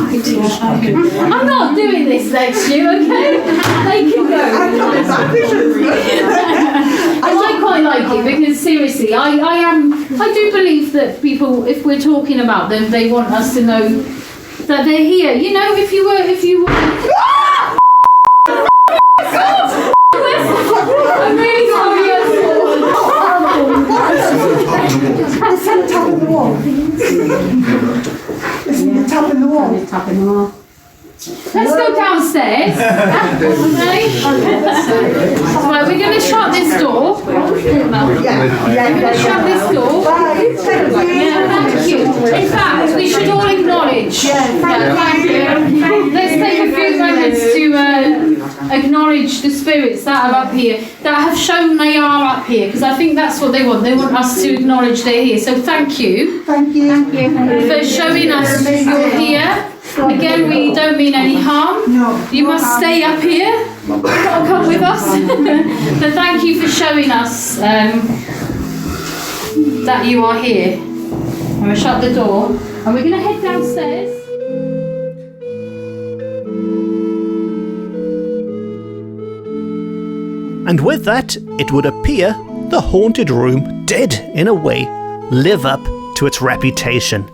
[SPEAKER 2] I'm not doing this next year, okay? They can go. I quite like it because seriously, I do believe that people, if we're talking about them, they want us to know that they're here. You know, if you were. I'm really sorry.
[SPEAKER 6] Listen to the tap in the wall. Listen to the tap in the wall.
[SPEAKER 2] Tap in the wall. Let's go downstairs. Okay? Right, we're going to shut this door. We're going to shut this door. Thank you. In fact, we should all acknowledge. Thank you. Let's take a few moments to acknowledge the spirits that are up here, that have shown they are up here, because I think that's what they want. They want us to acknowledge they're here. So thank you.
[SPEAKER 6] Thank you.
[SPEAKER 2] For showing us you're here. Again, we don't mean any harm.
[SPEAKER 6] No.
[SPEAKER 2] You must stay up here. Not come with us. But thank you for showing us that you are here. I'm going to shut the door and we're going to head downstairs.
[SPEAKER 1] And with that, it would appear the haunted room did, in a way, live up to its reputation.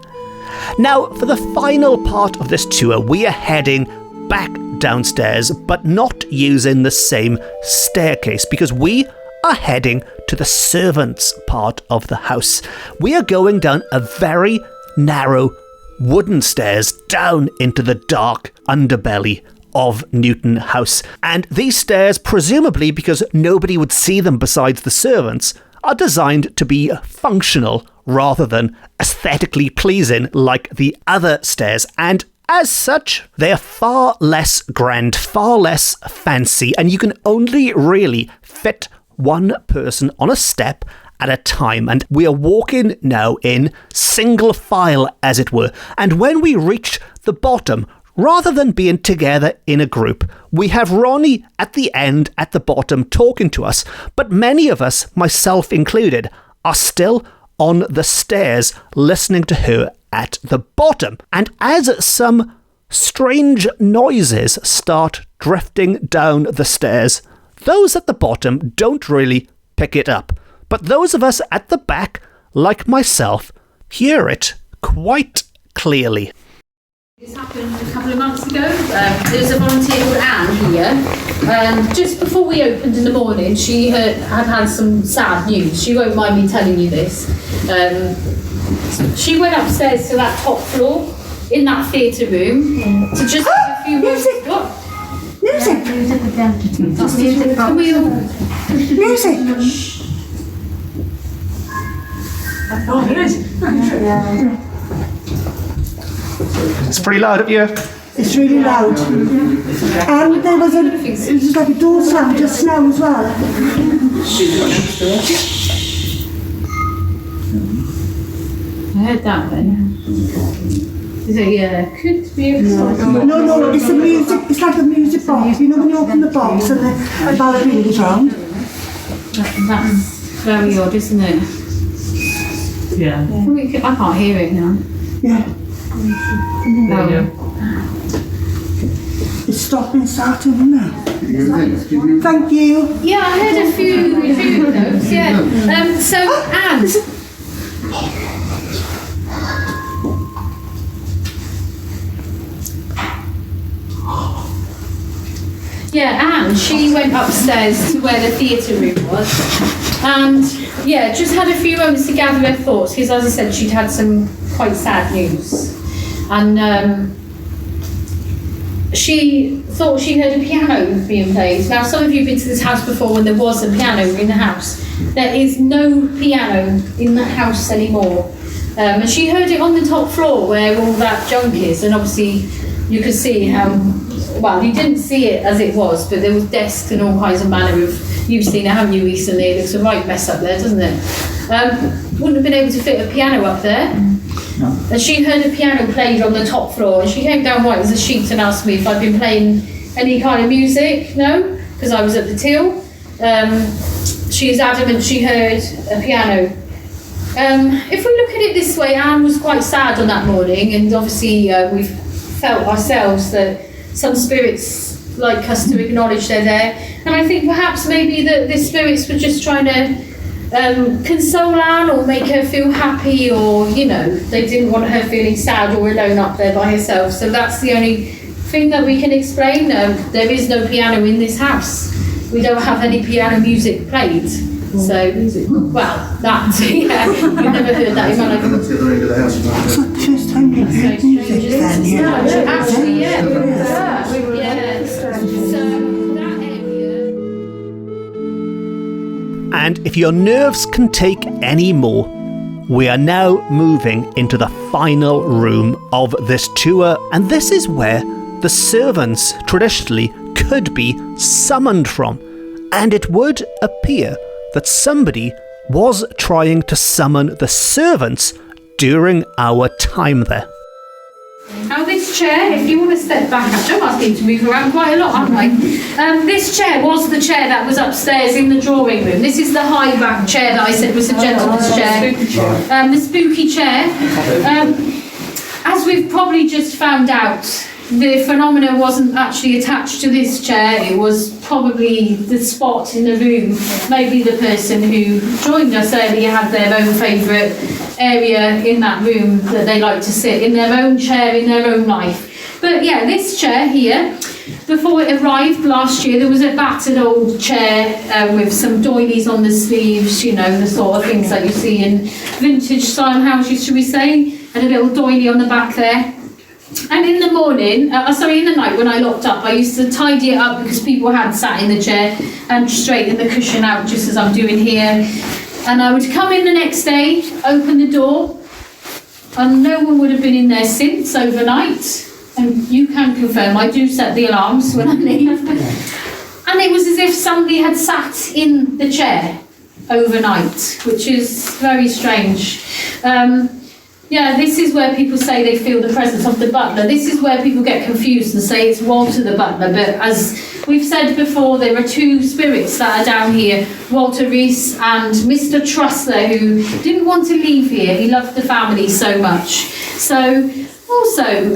[SPEAKER 1] Now, for the final part of this tour, we are heading back downstairs, but not using the same staircase, because we are heading to the servants' part of the house. We are going down a very narrow wooden stairs down into the dark underbelly of Newton House. And these stairs, presumably because nobody would see them besides the servants, are designed to be functional rather than aesthetically pleasing like the other stairs, and as such, they are far less grand, far less fancy, and you can only really fit one person on a step at a time. And we are walking now in single file, as it were, and when we reach the bottom, rather than being together in a group, we have Ronnie at the end, at the bottom, talking to us, but many of us, myself included, are still on the stairs listening to her at the bottom. And as some strange noises start drifting down the stairs, those at the bottom don't really pick it up, but those of us at the back, like myself, hear it quite clearly.
[SPEAKER 2] This happened a couple of months ago. There's a volunteer called Anne here. Just before we opened in the morning, she had some sad news. She won't mind me telling you this. She went upstairs to that top floor in that theatre room to just have a few moments. What?
[SPEAKER 6] Music.
[SPEAKER 2] That's music. Can we all...
[SPEAKER 6] Music.
[SPEAKER 9] Oh, it is.
[SPEAKER 1] It's pretty loud up here.
[SPEAKER 6] It's really loud. And there was it was like a door slam just now as well.
[SPEAKER 2] I heard that then. Is it, could be a
[SPEAKER 6] No, it's a music, it's like a music box. You know when you open the box and the ballerina goes round?
[SPEAKER 2] That's very odd, isn't it?
[SPEAKER 9] Yeah.
[SPEAKER 2] I can't hear it now.
[SPEAKER 6] Yeah.
[SPEAKER 2] No.
[SPEAKER 6] It's stopping, starting now. Thank you.
[SPEAKER 2] Yeah, I heard a few notes, yeah. So, Anne. Yeah, and she went upstairs to where the theatre room was, and yeah, just had a few moments to gather her thoughts, because as I said, she'd had some quite sad news, and she thought she heard a piano being played. Now, some of you have been to this house before when there was a piano in the house. There is no piano in the house anymore, and she heard it on the top floor where all that junk is, and obviously you could see how. Well, you didn't see it as it was, but there was desks and all kinds of manner of... You've seen it, haven't you, recently? It looks a right mess up there, doesn't it? Wouldn't have been able to fit a piano up there. No. And she heard a piano played on the top floor, and she came down white as a sheet and asked me if I'd been playing any kind of music. No, because I was at the till. She's adamant she heard a piano. If we look at it this way, Anne was quite sad on that morning, and obviously we've felt ourselves that some spirits like us to acknowledge they're there, and I think perhaps maybe that the spirits were just trying to console Anne or make her feel happy, or you know, they didn't want her feeling sad or alone up there by herself. So that's the only thing that we can explain. There is no piano in this house. We don't have any piano music played. So, well, that, yeah, you've never heard that in my life.
[SPEAKER 3] That's the other end of the house.
[SPEAKER 6] That's the first time you heard music then, yeah.
[SPEAKER 2] No, actually, yeah. Yeah. So, that area...
[SPEAKER 1] And if your nerves can take any more, we are now moving into the final room of this tour, and this is where the servants traditionally could be summoned from, and it would appear that somebody was trying to summon the servants during our time there.
[SPEAKER 2] Now this chair, if you want to step back, I'm asking to move around quite a lot, aren't I? This chair was the chair that was upstairs in the drawing room. This is the high back chair that I said was a gentleman's chair. The spooky chair. As we've probably just found out, the phenomena wasn't actually attached to this chair. It was probably the spot in the room. Maybe the person who joined us earlier had their own favourite area in that room that they like to sit in, their own chair in their own life. But yeah, this chair here, before it arrived last year, there was a battered old chair with some doilies on the sleeves, you know, the sort of things that you see in vintage style houses, should we say, and a little doily on the back there. And in the morning, in the night when I locked up, I used to tidy it up because people had sat in the chair and straighten the cushion out just as I'm doing here. And I would come in the next day, open the door, and no one would have been in there since overnight. And you can confirm, I do set the alarms when I leave. And it was as if somebody had sat in the chair overnight, which is very strange. Yeah, this is where people say they feel the presence of the butler. This is where people get confused and say it's Walter the butler. But as we've said before, there are two spirits that are down here, Walter Rees and Mr. Trussler, who didn't want to leave here. He loved the family so much. So, also,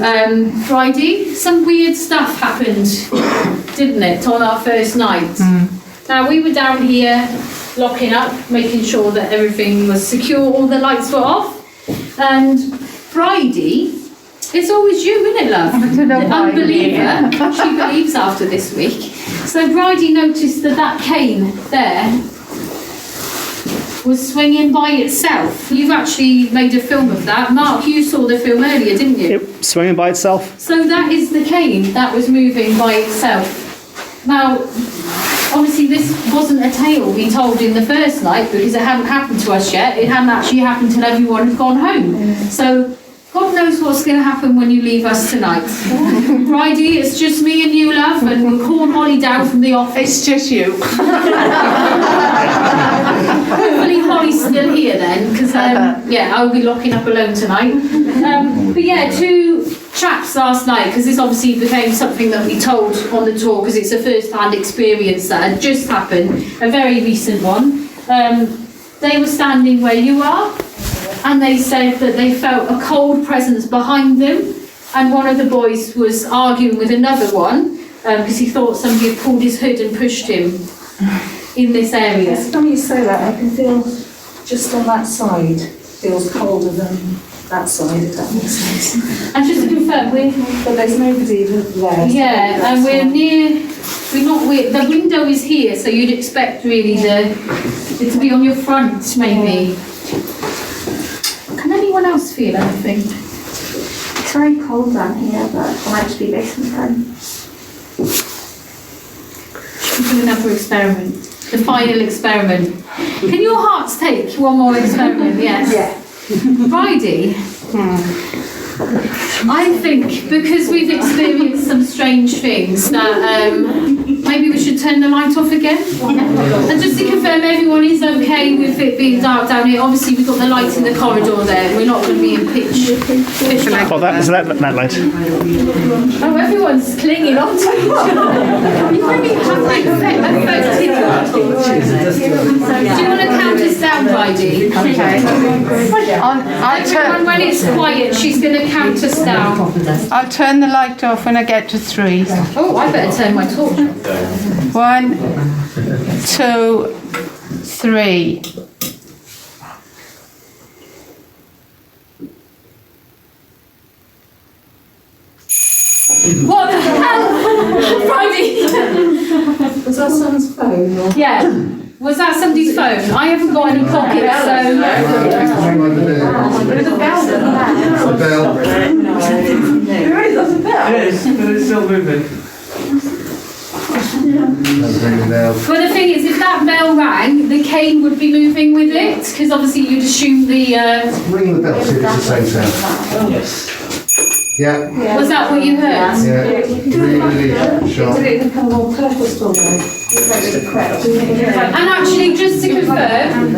[SPEAKER 2] Friday, some weird stuff happened, didn't it, on our first night? Now, we were down here locking up, making sure that everything was secure, all the lights were off. And Friday, it's always you, isn't it, love? The unbeliever. She believes after this week. So Bridie noticed that cane there was swinging by itself. You've actually made a film of that. Mark, you saw the film earlier, didn't you?
[SPEAKER 1] Yep, swinging by itself.
[SPEAKER 2] So that is the cane that was moving by itself. Now, obviously this wasn't a tale we told in the first night because it hadn't happened to us yet. It hadn't actually happened till everyone had gone home. So God knows what's going to happen when you leave us tonight. Bridie, it's just me and you, love, and we'll call Holly down from the office.
[SPEAKER 7] It's just you.
[SPEAKER 2] Hopefully Holly's still here then, because yeah, I'll be locking up alone tonight. But yeah, two chaps last night, because this obviously became something that we told on the tour because it's a first-hand experience that had just happened, a very recent one. They were standing where you are, and they said that they felt a cold presence behind them, and one of the boys was arguing with another one because he thought somebody had pulled his hood and pushed him in this area.
[SPEAKER 11] Every time you say that, I can feel just on that side feels colder than that side, if that makes sense.
[SPEAKER 2] And just to confirm,
[SPEAKER 11] but there's nobody there.
[SPEAKER 2] Yeah, and we're near The window is here, so you'd expect really it to be on your front, maybe. Can anyone else feel anything?
[SPEAKER 4] It's very cold down here, but I might just be basement time.
[SPEAKER 2] We're doing another experiment. The final experiment. Can your hearts take one more experiment? Yes.
[SPEAKER 6] Yeah.
[SPEAKER 2] Bridie. I think because we've experienced some strange things that maybe we should turn the light off again. And just to confirm everyone is okay with it being dark down here. Obviously we've got the light in the corridor there. We're not going to be in pitch black.
[SPEAKER 1] Oh, that light.
[SPEAKER 2] Oh, everyone's clinging on to each other. You really have like affected. Do you want to count us down, Bridie?
[SPEAKER 7] Okay.
[SPEAKER 2] When it's quiet, she's going to count us down.
[SPEAKER 7] I'll turn the light off when I get to 3.
[SPEAKER 2] Oh, I better turn my torch off.
[SPEAKER 7] 1, 2, 3.
[SPEAKER 2] What the hell? Bridie!
[SPEAKER 11] Was that someone's phone? Or?
[SPEAKER 2] Yeah. Was that somebody's phone? I haven't got any pockets, so...
[SPEAKER 11] There's a bell there.
[SPEAKER 3] A bell.
[SPEAKER 11] It really does a bell.
[SPEAKER 10] It is, but it's still moving.
[SPEAKER 2] Well, the thing is, if that bell rang, the cane would be moving with it, because obviously you'd assume the...
[SPEAKER 3] Ring the bell, see if it's the same sound.
[SPEAKER 10] Yes.
[SPEAKER 3] Yeah.
[SPEAKER 2] Was that what you heard?
[SPEAKER 3] Yeah. Really sharp.
[SPEAKER 11] Did it become more purposeful though?
[SPEAKER 2] And actually, just to confirm,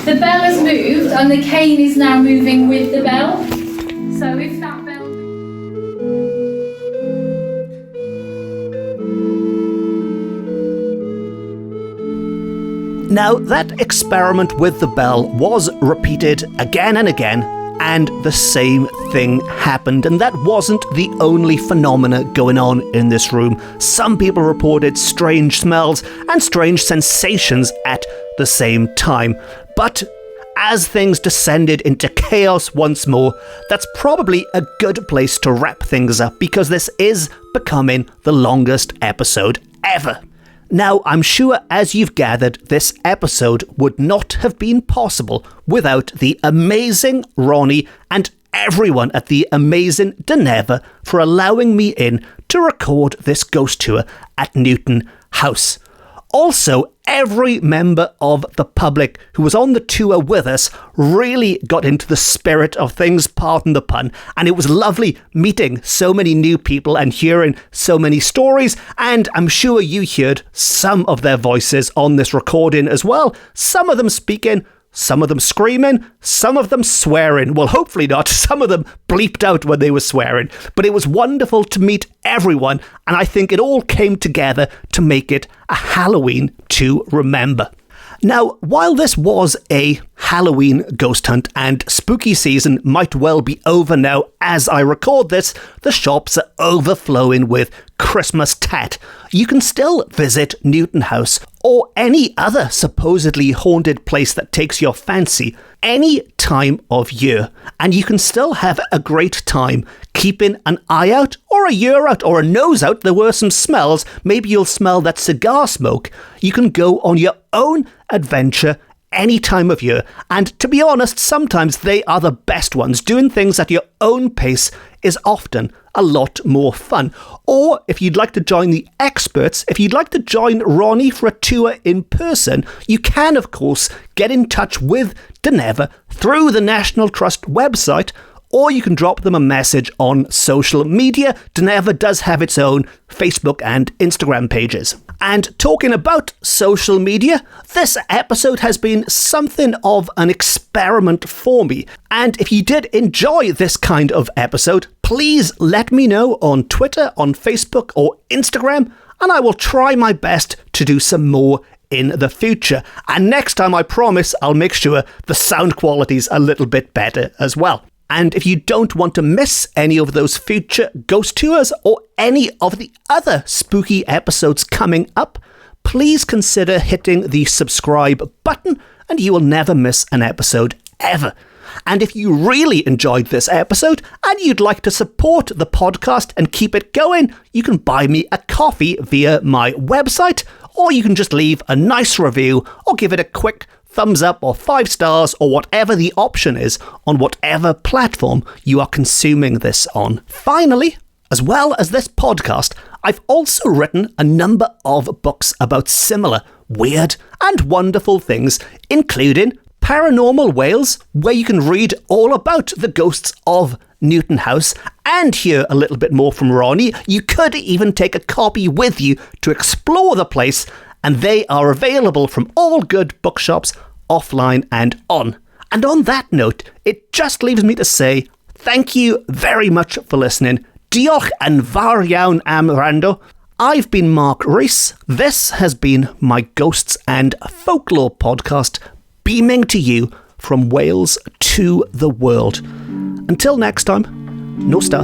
[SPEAKER 2] the bell has moved and the cane is now moving with the bell. So if that bell...
[SPEAKER 1] Now, that experiment with the bell was repeated again and again, and the same thing happened, and that wasn't the only phenomena going on in this room. Some people reported strange smells and strange sensations at the same time. But as things descended into chaos once more, that's probably a good place to wrap things up, because this is becoming the longest episode ever. Now, I'm sure, as you've gathered, this episode would not have been possible without the amazing Ronnie and everyone at the amazing Dinefwr for allowing me in to record this ghost tour at Newton House. Also, every member of the public who was on the tour with us really got into the spirit of things, pardon the pun, and it was lovely meeting so many new people and hearing so many stories, and I'm sure you heard some of their voices on this recording as well, some of them speaking, some of them screaming, some of them swearing. Well, hopefully not. Some of them bleeped out when they were swearing. But it was wonderful to meet everyone, and I think it all came together to make it a Halloween to remember. Now, while this was a Halloween ghost hunt and spooky season might well be over now as I record this, the shops are overflowing with Christmas tat. You can still visit Newton House or any other supposedly haunted place that takes your fancy any time of year, and you can still have a great time keeping an eye out or a ear out or a nose out. There were some smells. Maybe you'll smell that cigar smoke. You can go on your own adventure any time of year, and to be honest, sometimes they are the best ones. Doing things at your own pace is often a lot more fun. Or if you'd like to join the experts, if you'd like to join Ronnie for a tour in person, you can of course get in touch with Dinefwr through the National Trust website, or you can drop them a message on social media. Dinefwr does have its own Facebook and Instagram pages. And talking about social media, this episode has been something of an experiment for me. And if you did enjoy this kind of episode, please let me know on Twitter, on Facebook or Instagram, and I will try my best to do some more in the future. And next time, I promise I'll make sure the sound quality's a little bit better as well. And if you don't want to miss any of those future ghost tours or any of the other spooky episodes coming up, please consider hitting the subscribe button and you will never miss an episode ever. And if you really enjoyed this episode and you'd like to support the podcast and keep it going, you can buy me a coffee via my website, or you can just leave a nice review or give it a quick thumbs up or 5 stars or whatever the option is on whatever platform you are consuming this on. Finally, as well as this podcast, I've also written a number of books about similar weird and wonderful things, including Paranormal Wales, where you can read all about the ghosts of Newton House and hear a little bit more from Ronnie. You could even take a copy with you to explore the place, and they are available from all good bookshops, offline and on. And on that note, it just leaves me to say thank you very much for listening. Diolch yn fawr iawn am wrando. I've been Mark Rees. This has been my Ghosts and Folklore podcast, beaming to you from Wales to the world. Until next time, Nos ta.